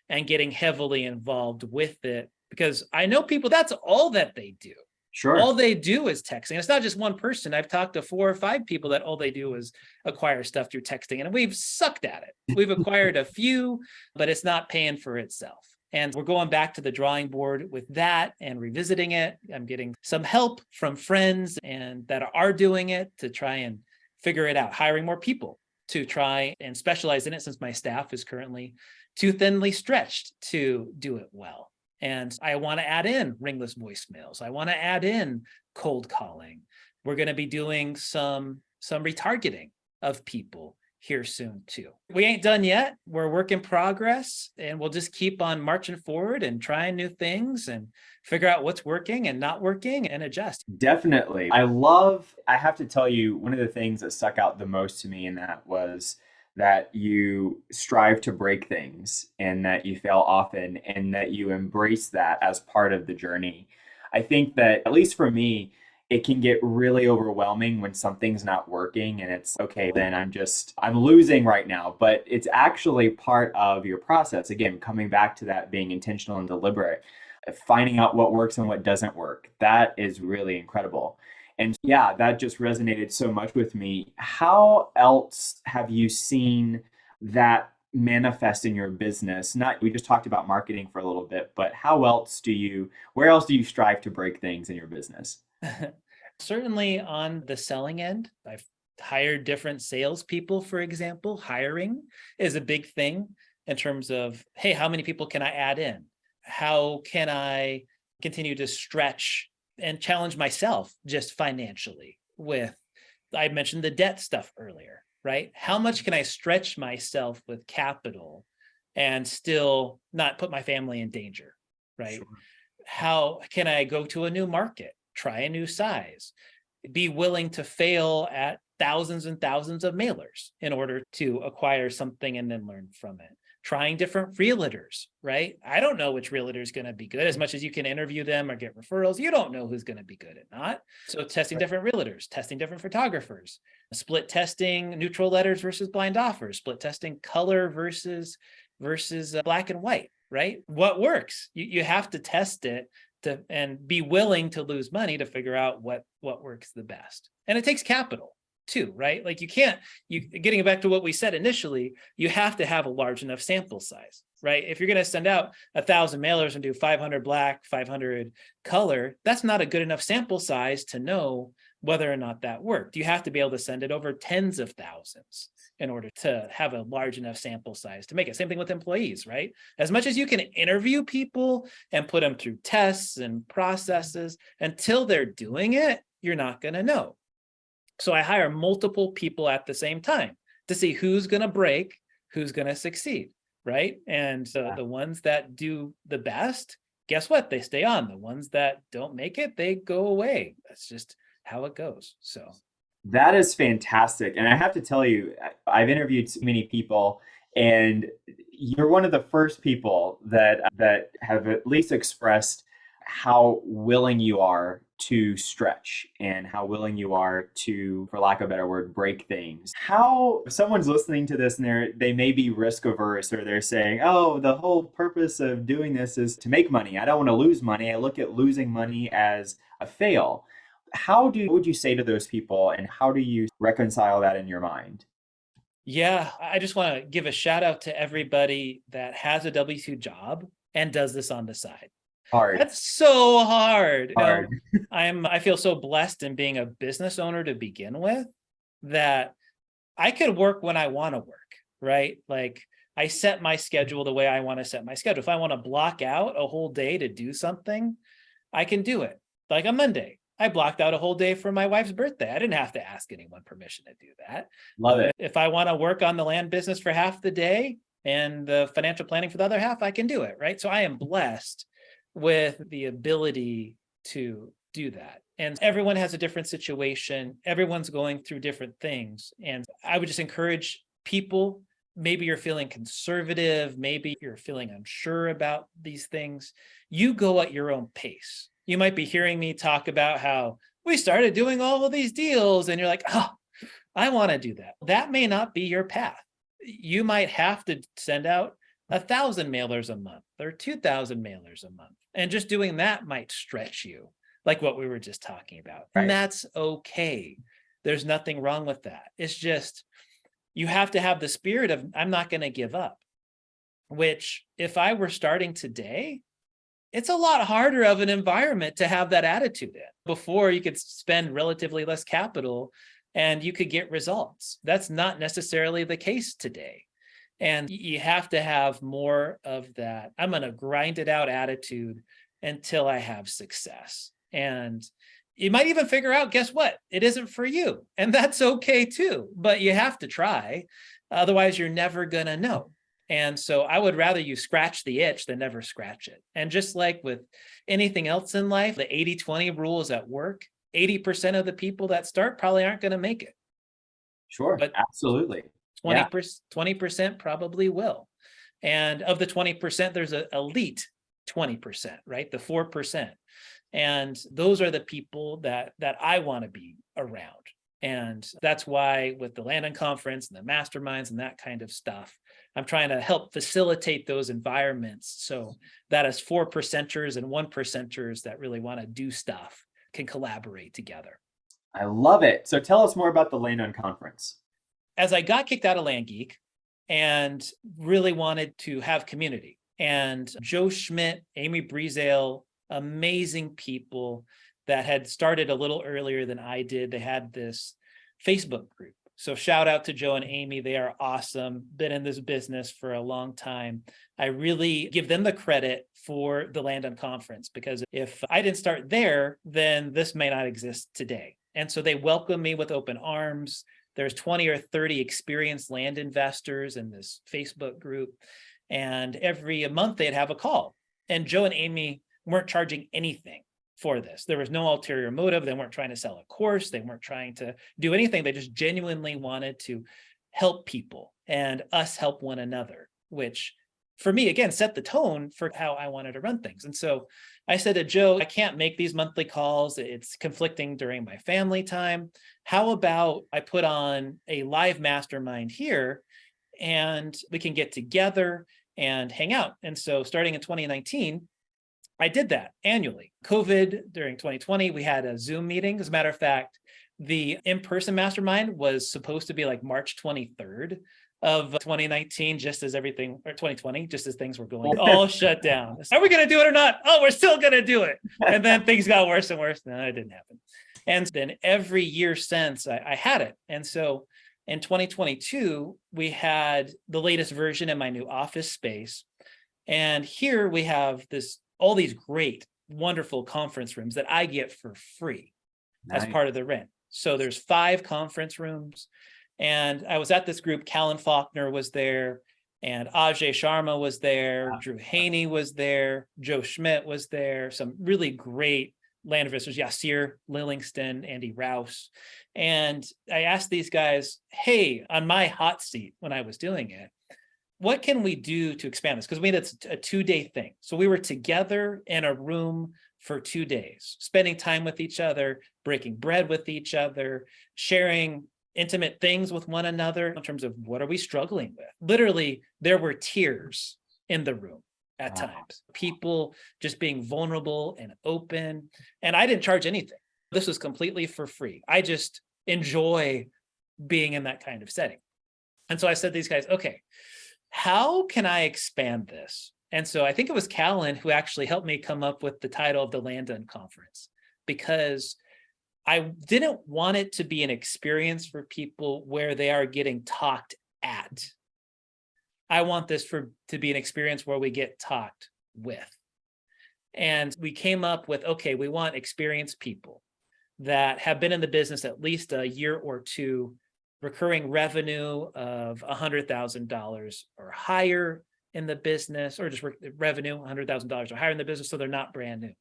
and getting heavily involved with it, because I know people, that's all that they do. Sure. All they do is texting. It's not just one person. I've talked to 4 or 5 people that all they do is acquire stuff through texting, and we've sucked at it. We've acquired a few, but it's not paying for itself. And we're going back to the drawing board with that and revisiting it. I'm getting some help from friends and that are doing it to try and figure it out, hiring more people to try and specialize in it, since my staff is currently too thinly stretched to do it well. And I want to add in ringless voicemails. I want to add in cold calling. We're going to be doing some retargeting of people here soon too. We ain't done yet. We're a work in progress, and we'll just keep on marching forward and trying new things and figure out what's working and not working and adjust. Definitely. I have to tell you, one of the things that stuck out the most to me in that was that you strive to break things and that you fail often and that you embrace that as part of the journey. I think that, at least for me, it can get really overwhelming when something's not working and it's okay, then I'm losing right now. But it's actually part of your process. Again, coming back to that being intentional and deliberate, finding out what works and what doesn't work. That is really incredible. And yeah, that just resonated so much with me. How else have you seen that manifest in your business? Not, we just talked about marketing for a little bit, but where else do you strive to break things in your business? Certainly on the selling end, I've hired different salespeople, for example. Hiring is a big thing in terms of, hey, how many people can I add in? How can I continue to stretch and challenge myself just financially with, I mentioned the debt stuff earlier, right? How much can I stretch myself with capital and still not put my family in danger, right? Sure. How can I go to a new market, try a new size, be willing to fail at thousands and thousands of mailers in order to acquire something and then learn from it? Trying different realtors, right? I don't know which realtor is going to be good. As much as you can interview them or get referrals, you don't know who's going to be good and not. So testing different realtors, testing different photographers, split testing neutral letters versus blind offers, split testing color versus black and white, right? What works? You have to test it and be willing to lose money to figure out what works the best. And it takes capital too, right? Like getting back to what we said initially, you have to have a large enough sample size, right? If you're going to send out 1,000 mailers and do 500 black, 500 color, that's not a good enough sample size to know whether or not that worked. You have to be able to send it over tens of thousands in order to have a large enough sample size to make it. Same thing with employees, right? As much as you can interview people and put them through tests and processes, until they're doing it, you're not going to know. So I hire multiple people at the same time to see who's going to break, who's going to succeed, right? And the ones that do the best, guess what? They stay on. The ones that don't make it, they go away. That's just how it goes. So That is fantastic. And I have to tell you, I've interviewed so many people, and you're one of the first people that have at least expressed how willing you are to stretch and how willing you are to, for lack of a better word, break things. How, if someone's listening to this and they may be risk averse, or they're saying, oh, the whole purpose of doing this is to make money. I don't want to lose money. I look at losing money as a fail. What would you say to those people, and how do you reconcile that in your mind? yeah, I just want to give a shout out to everybody that has a W-2 job and does this on the side. Hard, That's so hard. hard. I feel so blessed in being a business owner to begin with, that I could work when I want to work, right? Like, I set my schedule the way I want to set my schedule. If I want to block out a whole day to do something, I can do it. Like on Monday, I blocked out a whole day for my wife's birthday. I didn't have to ask anyone permission to do that. Love it. If I want to work on the land business for half the day and the financial planning for the other half, I can do it, right? So I am blessed with the ability to do that. And everyone has a different situation. Everyone's going through different things. And I would just encourage people, maybe you're feeling conservative, maybe you're feeling unsure about these things. You go at your own pace. You might be hearing me talk about how we started doing all of these deals, and you're like, oh, I want to do that. That may not be your path. You might have to send out 1,000 mailers a month or 2,000 mailers a month. And just doing that might stretch you. like what we were just talking about. And Right. that's okay. There's nothing wrong with that. It's just, you have to have the spirit of, I'm not going to give up, which if I were starting today, it's a lot harder of an environment to have that attitude in. Before, you could spend relatively less capital and you could get results. That's not necessarily the case today. And you have to have more of that, I'm going to grind it out attitude until I have success. And you might even figure out, guess what? It isn't for you. And that's okay too. But you have to try. Otherwise, you're never going to know. And so I would rather you scratch the itch than never scratch it. And just like with anything else in life, the 80-20 rule is at work. 80% of the people that start probably aren't going to make it. Sure. But Absolutely. 20% probably will. And of the 20%, there's an elite 20%, right? The 4%. And those are the people that I want to be around. And that's why with the Landon Conference and the masterminds and that kind of stuff, I'm trying to help facilitate those environments so that as 4%ers and 1%ers that really want to do stuff can collaborate together. I love it. So tell us more about the Landon Conference. As I got kicked out of LandGeek and really wanted to have community, and Joe Schmidt, Amy Breezale, amazing people that had started a little earlier than I did. They had this Facebook group. So shout out to Joe and Amy. They are awesome. Been in this business for a long time. I really give them the credit for the Landon Conference, because if I didn't start there, then this may not exist today. And so they welcomed me with open arms. There's 20 or 30 experienced land investors in this Facebook group. And every month they'd have a call. And Joe and Amy weren't charging anything for this. There was no ulterior motive. They weren't trying to sell a course. They weren't trying to do anything. They just genuinely wanted to help people and us help one another, which for me, again, set the tone for how I wanted to run things. And so I said to Joe, I can't make these monthly calls. It's conflicting during my family time. How about I put on a live mastermind here and we can get together and hang out? And so starting in 2019, I did that annually. COVID during 2020, we had a Zoom meeting. As a matter of fact, the in-person mastermind was supposed to be like March 23rd of 2019, just as everything, or 2020, just as things were going all shut down. Are we going to do it or not? Oh, we're still going to do it. And then things got worse and worse. No, it didn't happen. And then every year since I had it. And so in 2022, we had the latest version in my new office space. And here we have all these great, wonderful conference rooms that I get for free as part of the rent. So there's 5 conference rooms. And I was at this group. Callan Faulkner was there, and Ajay Sharma was there. Drew Haney was there. Joe Schmidt was there. Some really great land investors, Yasir Lillingston, Andy Rouse. And I asked these guys, hey, on my hot seat when I was doing it, what can we do to expand this? Because we had a 2-day thing. So we were together in a room for 2 days, spending time with each other, breaking bread with each other, sharing intimate things with one another in terms of what are we struggling with. Literally, there were tears in the room at times. People just being vulnerable and open. And I didn't charge anything. This was completely for free. I just enjoy being in that kind of setting. And so I said to these guys, okay, how can I expand this? And so I think it was Callan who actually helped me come up with the title of the Landon Conference, because I didn't want it to be an experience for people where they are getting talked at. I want this to be an experience where we get talked with. And we came up with, okay, we want experienced people that have been in the business at least a year or two, recurring revenue of $100,000 or higher in the business, or just revenue $100,000 or higher in the business, so they're not brand new.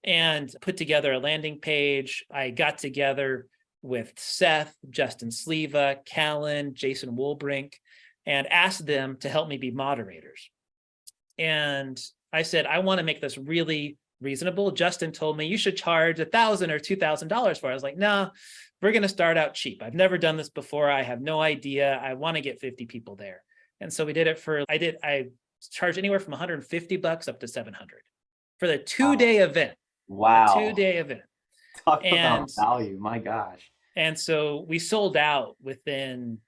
And put together a landing page. I got together with Seth, Justin Sleva, Callan, Jason Woolbrink, and asked them to help me be moderators. And I said, I want to make this really reasonable. Justin told me you should charge $1,000 or $2,000 for it. I was like, no, we're going to start out cheap. I've never done this before. I have no idea. I want to get 50 people there. And so we did it I charged anywhere from $150 up to $700 for the 2-day event. a Wow. 2-day event. Talk about And value. My gosh. so we sold out within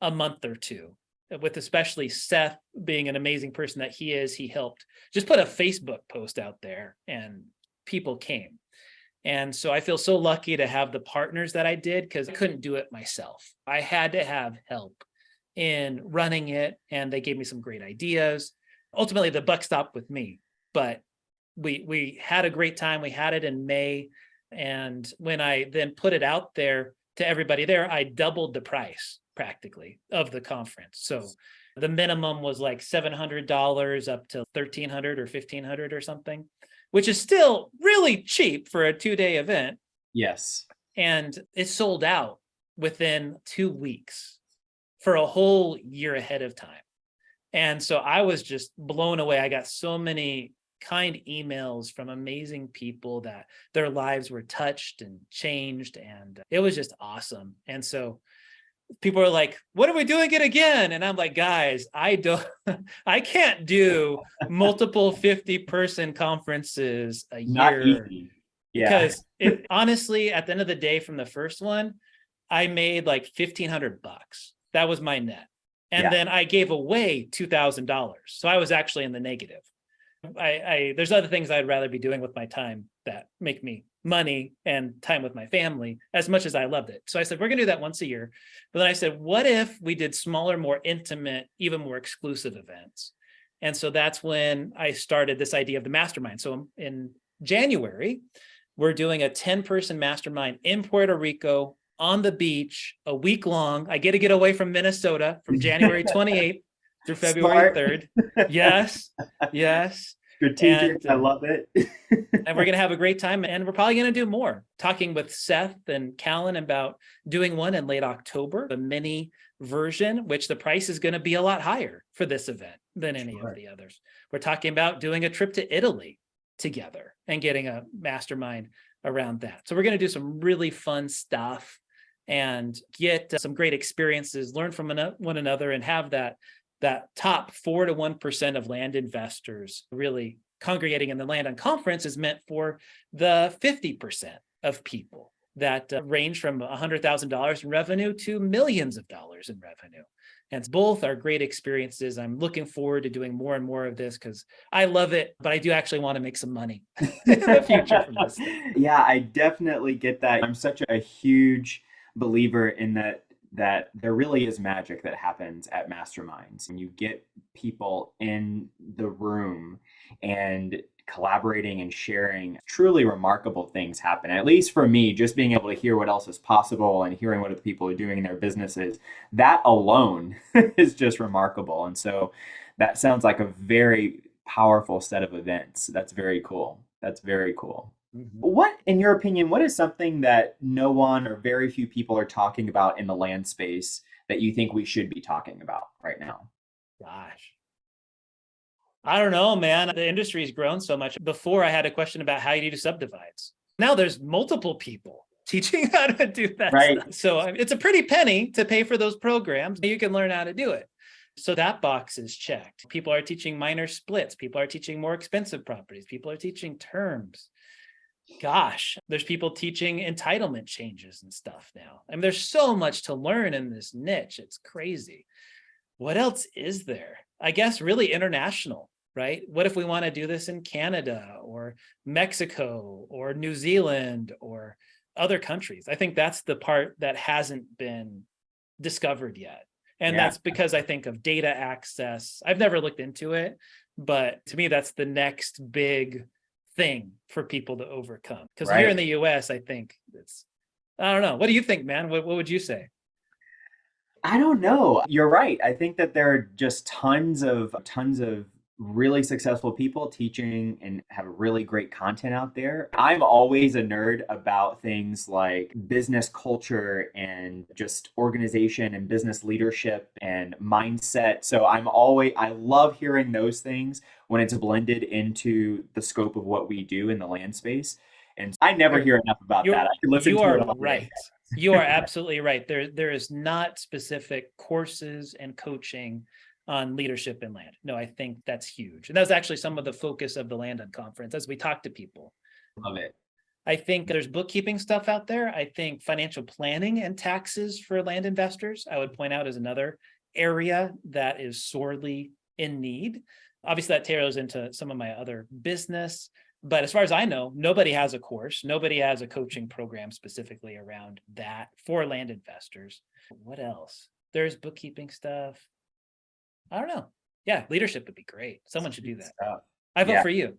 a month or two, with especially Seth being an amazing person that he is. He helped just put a Facebook post out there and people came. And so I feel so lucky to have the partners that I did, because I couldn't do it myself. I had to have help in running it, and they gave me some great ideas. Ultimately, the buck stopped with me, but we had a great time. We had it in May, and when I then put it out there to everybody there, I doubled the price practically of the conference. So the minimum was like $700 up to $1,300 or $1,500 or something, which is still really cheap for a 2-day event. Yes. And it sold out within 2 weeks for a whole year ahead of time. And so I was just blown away. I got so many kind emails from amazing people that their lives were touched and changed. And it was just awesome. And so people are like, "What are we doing it again?" And I'm like, guys, I can't do multiple 50-person conferences a Not year, easy. Yeah. because it honestly, at the end of the day, from the first one, I made like $1,500. That was my net. And Yeah. then I gave away $2,000. So I was actually in the negative. There's other things I'd rather be doing with my time that make me money and time with my family, as much as I loved it. So I said, we're gonna do that once a year. But then I said, what if we did smaller, more intimate, even more exclusive events? And so that's when I started this idea of the mastermind. So in January, we're doing a 10-person mastermind in Puerto Rico on the beach, a week long. I get to get away from Minnesota from January 28th through February Smart. 3rd. Yes, yes. Strategic. And I love it. and we're going to have a great time. And we're probably going to do more, talking with Seth and Callan about doing one in late October, a mini version, which the price is going to be a lot higher for this event than any of the others. We're talking about doing a trip to Italy together and getting a mastermind around that. So we're going to do some really fun stuff and get some great experiences, learn from one another, and have that top 4 to 1% of land investors really congregating in the Land On Conference is meant for the 50% of people that range from $100,000 in revenue to millions of dollars in revenue. And both are great experiences. I'm looking forward to doing more and more of this because I love it, but I do actually want to make some money in the future from this thing. Yeah, I definitely get that. I'm such a huge believer in that there really is magic that happens at masterminds, and you get people in the room and collaborating and sharing. Truly remarkable things happen. At least for me, just being able to hear what else is possible and hearing what other people are doing in their businesses, that alone is just remarkable. And so that sounds like a very powerful set of events. That's very cool. That's very cool. Mhm. What, in your opinion, what is something that no one or very few people are talking about in the land space that you think we should be talking about right now? Gosh. I don't know, man. The industry's grown so much. Before, I had a question about how you do subdivides. Now there's multiple people teaching how to do that Right. stuff. So it's a pretty penny to pay for those programs. You can learn how to do it. So that box is checked. People are teaching minor splits. People are teaching more expensive properties. People are teaching terms. Gosh, there's people teaching entitlement changes and stuff now. I mean, there's so much to learn in this niche. It's crazy. What else is there? I guess really international, right? What if we want to do this in Canada or Mexico or New Zealand or other countries? I think that's the part that hasn't been discovered yet. And Yeah. that's because I think of data access. I've never looked into it, but to me, that's the next big thing for people to overcome. Because here in Right. the US, I think I don't know. What do you think, man? What would you say? I don't know. You're right. I think that there are just tons of really successful people teaching and have really great content out there. I'm always a nerd about things like business culture and just organization and business leadership and mindset. So I love hearing those things when it's blended into the scope of what we do in the land space. And I never hear enough about that. I could listen You to are it all day. right. You are absolutely right. There is not specific courses and coaching on leadership in land. No, I think that's huge. And that was actually some of the focus of the Land On Conference as we talk to people. Love it. I think there's bookkeeping stuff out there. I think financial planning and taxes for land investors, I would point out, is another area that is sorely in need. Obviously, that tails into some of my other business. But as far as I know, nobody has a course, nobody has a coaching program specifically around that for land investors. What else? There's bookkeeping stuff. I don't know. Yeah, leadership would be great. Someone should do Good that. stuff. I vote Yeah. for you.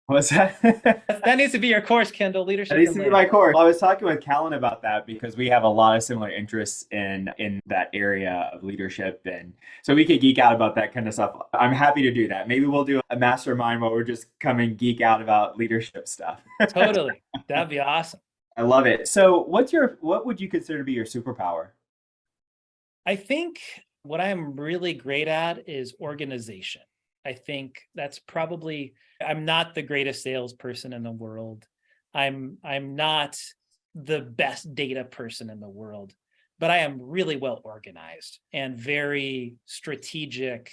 What's that? That needs to be your course, Kendall. That Leadership needs and to be land. my course. I was talking with Callan about that because we have a lot of similar interests in that area of leadership, and so we could geek out about that kind of stuff. I'm happy to do that. Maybe we'll do a mastermind where we're just come and geek out about leadership stuff. Totally. That'd be awesome. I love it. So, what would you consider to be your superpower? I think what I'm really great at is organization. I think that's probably, I'm not the greatest salesperson in the world. I'm not the best data person in the world, but I am really well organized and very strategic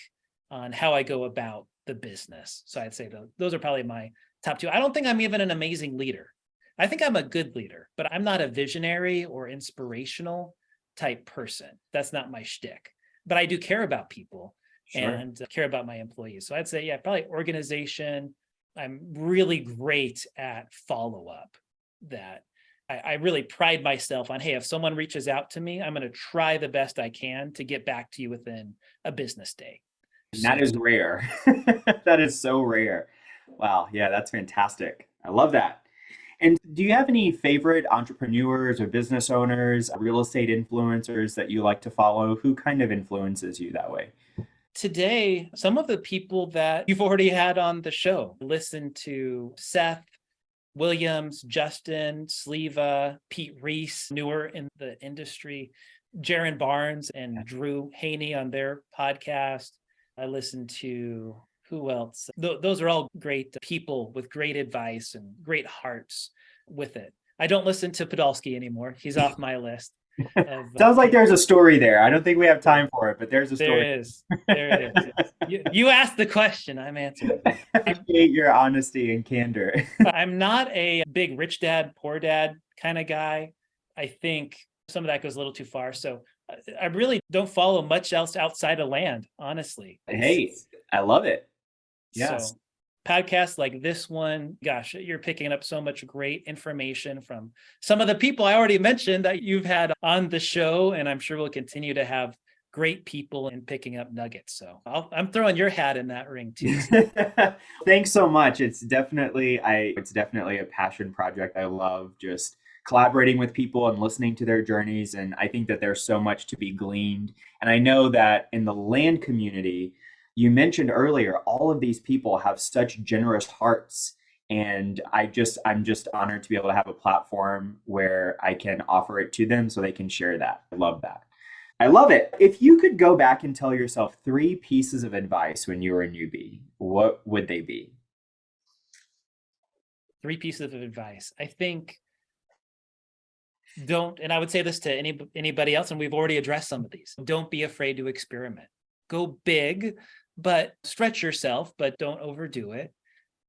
on how I go about the business. So I'd say those are probably my top two. I don't think I'm even an amazing leader. I think I'm a good leader, but I'm not a visionary or inspirational type person. That's not my shtick. But I do care about people Sure. and care about my employees. So I'd say, yeah, probably organization. I'm really great at follow up. That I really pride myself on, hey, if someone reaches out to me, I'm going to try the best I can to get back to you within a business day. And that is rare. That is so rare. Wow. Yeah, that's fantastic. I love that. And do you have any favorite entrepreneurs or business owners, real estate influencers that you like to follow? Who kind of influences you that way? Today, some of the people that you've already had on the show, listen to Seth Williams, Justin Sleva, Pete Reese, newer in the industry, Jaron Barnes and Drew Haney on their podcast. I listen to who else? Those are all great people with great advice and great hearts with it. I don't listen to Podolsky anymore. He's off my list of Sounds like there's people. a story there. I don't think we have time for it, but there's a story. There is. There is. You asked the question, I'm answering. Appreciate your honesty and candor. I'm not a big rich dad, poor dad kind of guy. I think some of that goes a little too far. So I really don't follow much else outside of land, honestly. Hey, I love it. Yes. So podcasts like this one, gosh, you're picking up so much great information from some of the people I already mentioned that you've had on the show. And I'm sure we'll continue to have great people in picking up nuggets. So I'm throwing your hat in that ring too. Thanks so much. It's definitely a passion project. I love just collaborating with people and listening to their journeys. And I think that there's so much to be gleaned. And I know that in the land community, you mentioned earlier, all of these people have such generous hearts. And I'm just honored to be able to have a platform where I can offer it to them so they can share that. I love that. I love it. If you could go back and tell yourself three pieces of advice when you were a newbie, what would they be? Three pieces of advice. I think don't, and I would say this to anybody else, and we've already addressed some of these. Don't be afraid to experiment. Go big, but stretch yourself, but don't overdo it.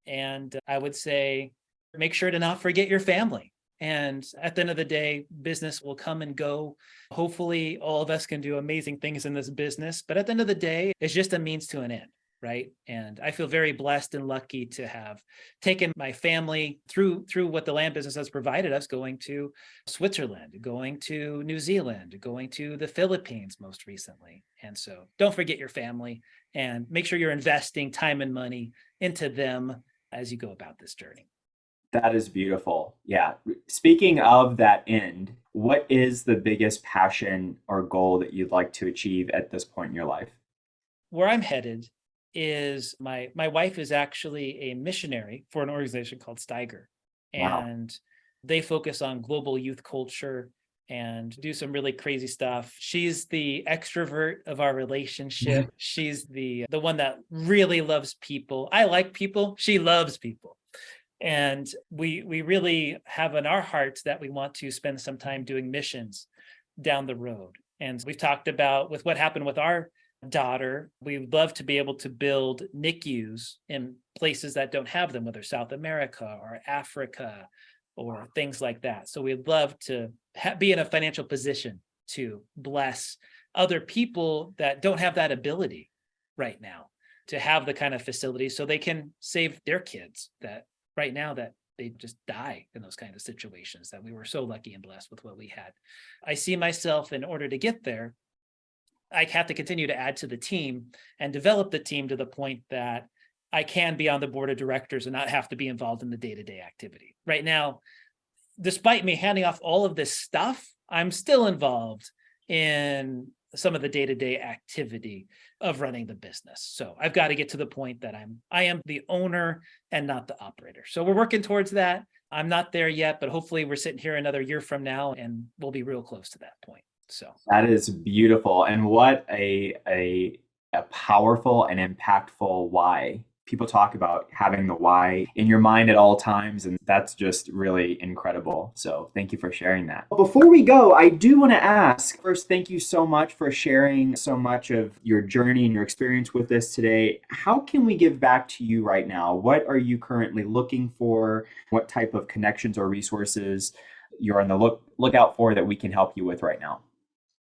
And I would say make sure to not forget your family. And at the end of the day, business will come and go. Hopefully, all of us can do amazing things in this business. But at the end of the day, it's just a means to an end, right? And I feel very blessed and lucky to have taken my family through what the land business has provided us, going to Switzerland, going to New Zealand, going to the Philippines most recently. And so don't forget your family and make sure you're investing time and money into them as you go about this journey. That is beautiful. Yeah. Speaking of that end, what is the biggest passion or goal that you'd like to achieve at this point in your life? Where I'm headed is my wife is actually a missionary for an organization called Steiger, Wow. and they focus on global youth culture and do some really crazy stuff. She's the extrovert of our relationship. She's the one that really loves people. I like people. She loves people. And we really have in our hearts that we want to spend some time doing missions down the road. And we've talked about with what happened with our daughter, we would love to be able to build NICUs in places that don't have them, whether South America or Africa or things like that. So we'd love to be in a financial position to bless other people that don't have that ability right now to have the kind of facilities so they can save their kids that right now that they just die in those kind of situations, that we were so lucky and blessed with what we had. I see myself, in order to get there, I have to continue to add to the team and develop the team to the point that I can be on the board of directors and not have to be involved in the day-to-day activity. Right now, despite me handing off all of this stuff, I'm still involved in some of the day-to-day activity of running the business. So I've got to get to the point that I am the owner and not the operator. So we're working towards that. I'm not there yet, but hopefully we're sitting here another year from now and we'll be real close to that point. So That is beautiful. And what a powerful and impactful why. People talk about having the why in your mind at all times, and that's just really incredible. So thank you for sharing that. Before we go, I do want to ask first, thank you so much for sharing so much of your journey and your experience with this today. How can we give back to you right now? What are you currently looking for? What type of connections or resources you're on the lookout for that we can help you with right now?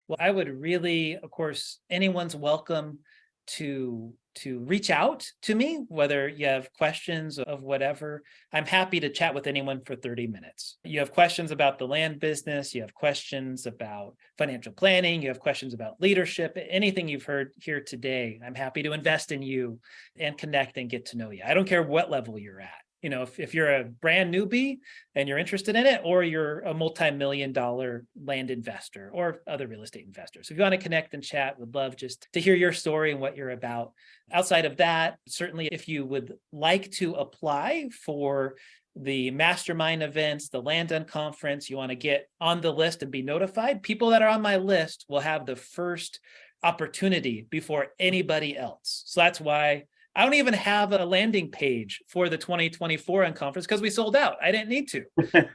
well, I would really, of course, anyone's welcome to reach out to me, whether you have questions of whatever. I'm happy to chat with anyone for 30 minutes. You have questions about the land business, you have questions about financial planning, you have questions about leadership, anything you've heard here today, I'm happy to invest in you and connect and get to know you. I don't care what level you're at. If you're a brand newbie and you're interested in it, or you're a multi-million-dollar land investor or other real estate investors. If you want to connect and chat, would love just to hear your story and what you're about. Outside of that, certainly if you would like to apply for the mastermind events, the Land Done conference, you want to get on the list and be notified, people that are on my list will have the first opportunity before anybody else. So that's why I don't even have a landing page for the 2024 conference, because we sold out. I didn't need to.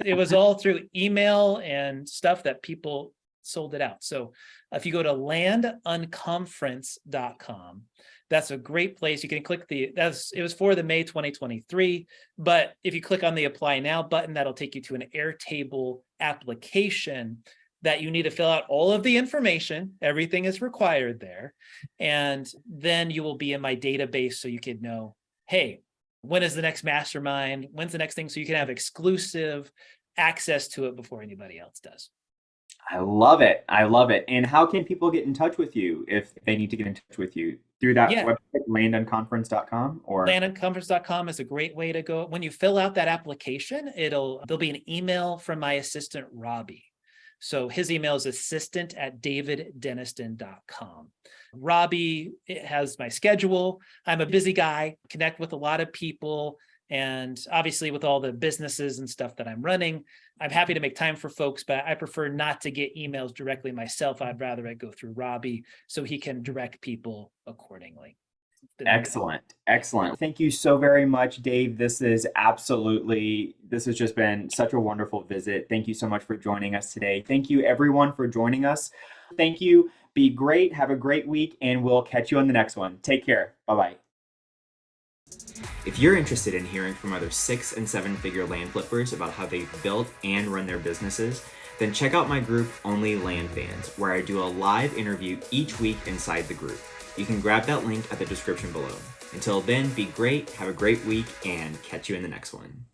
It was all through email and stuff that people sold it out. So if you go to landunconference.com, that's a great place. You can click it was for the May 2023, but if you click on the apply now button, that'll take you to an Airtable application that you need to fill out all of the information. Everything is required there. And then you will be in my database so you can know, hey, when is the next mastermind? When's the next thing? So you can have exclusive access to it before anybody else does. I love it. I love it. And how can people get in touch with you if they need to get in touch with you? Through that website, landunconference.com, or landunconference.com is a great way to go. When you fill out that application, there'll be an email from my assistant, Robbie. So his email is assistant@daviddenniston.com. Robbie has my schedule. I'm a busy guy, connect with a lot of people. And obviously with all the businesses and stuff that I'm running, I'm happy to make time for folks, but I prefer not to get emails directly myself. I'd rather it go through Robbie so he can direct people accordingly. Excellent. Excellent. Thank you so very much, Dave. This has just been such a wonderful visit. Thank you so much for joining us today. Thank you everyone for joining us. Thank you. Be great. Have a great week, and we'll catch you on the next one. Take care. Bye-bye. If you're interested in hearing from other 6- and 7-figure land flippers about how they've built and run their businesses, then check out my group, OnlyLandFans, where I do a live interview each week inside the group. You can grab that link at the description below. Until then, be great, have a great week, and catch you in the next one.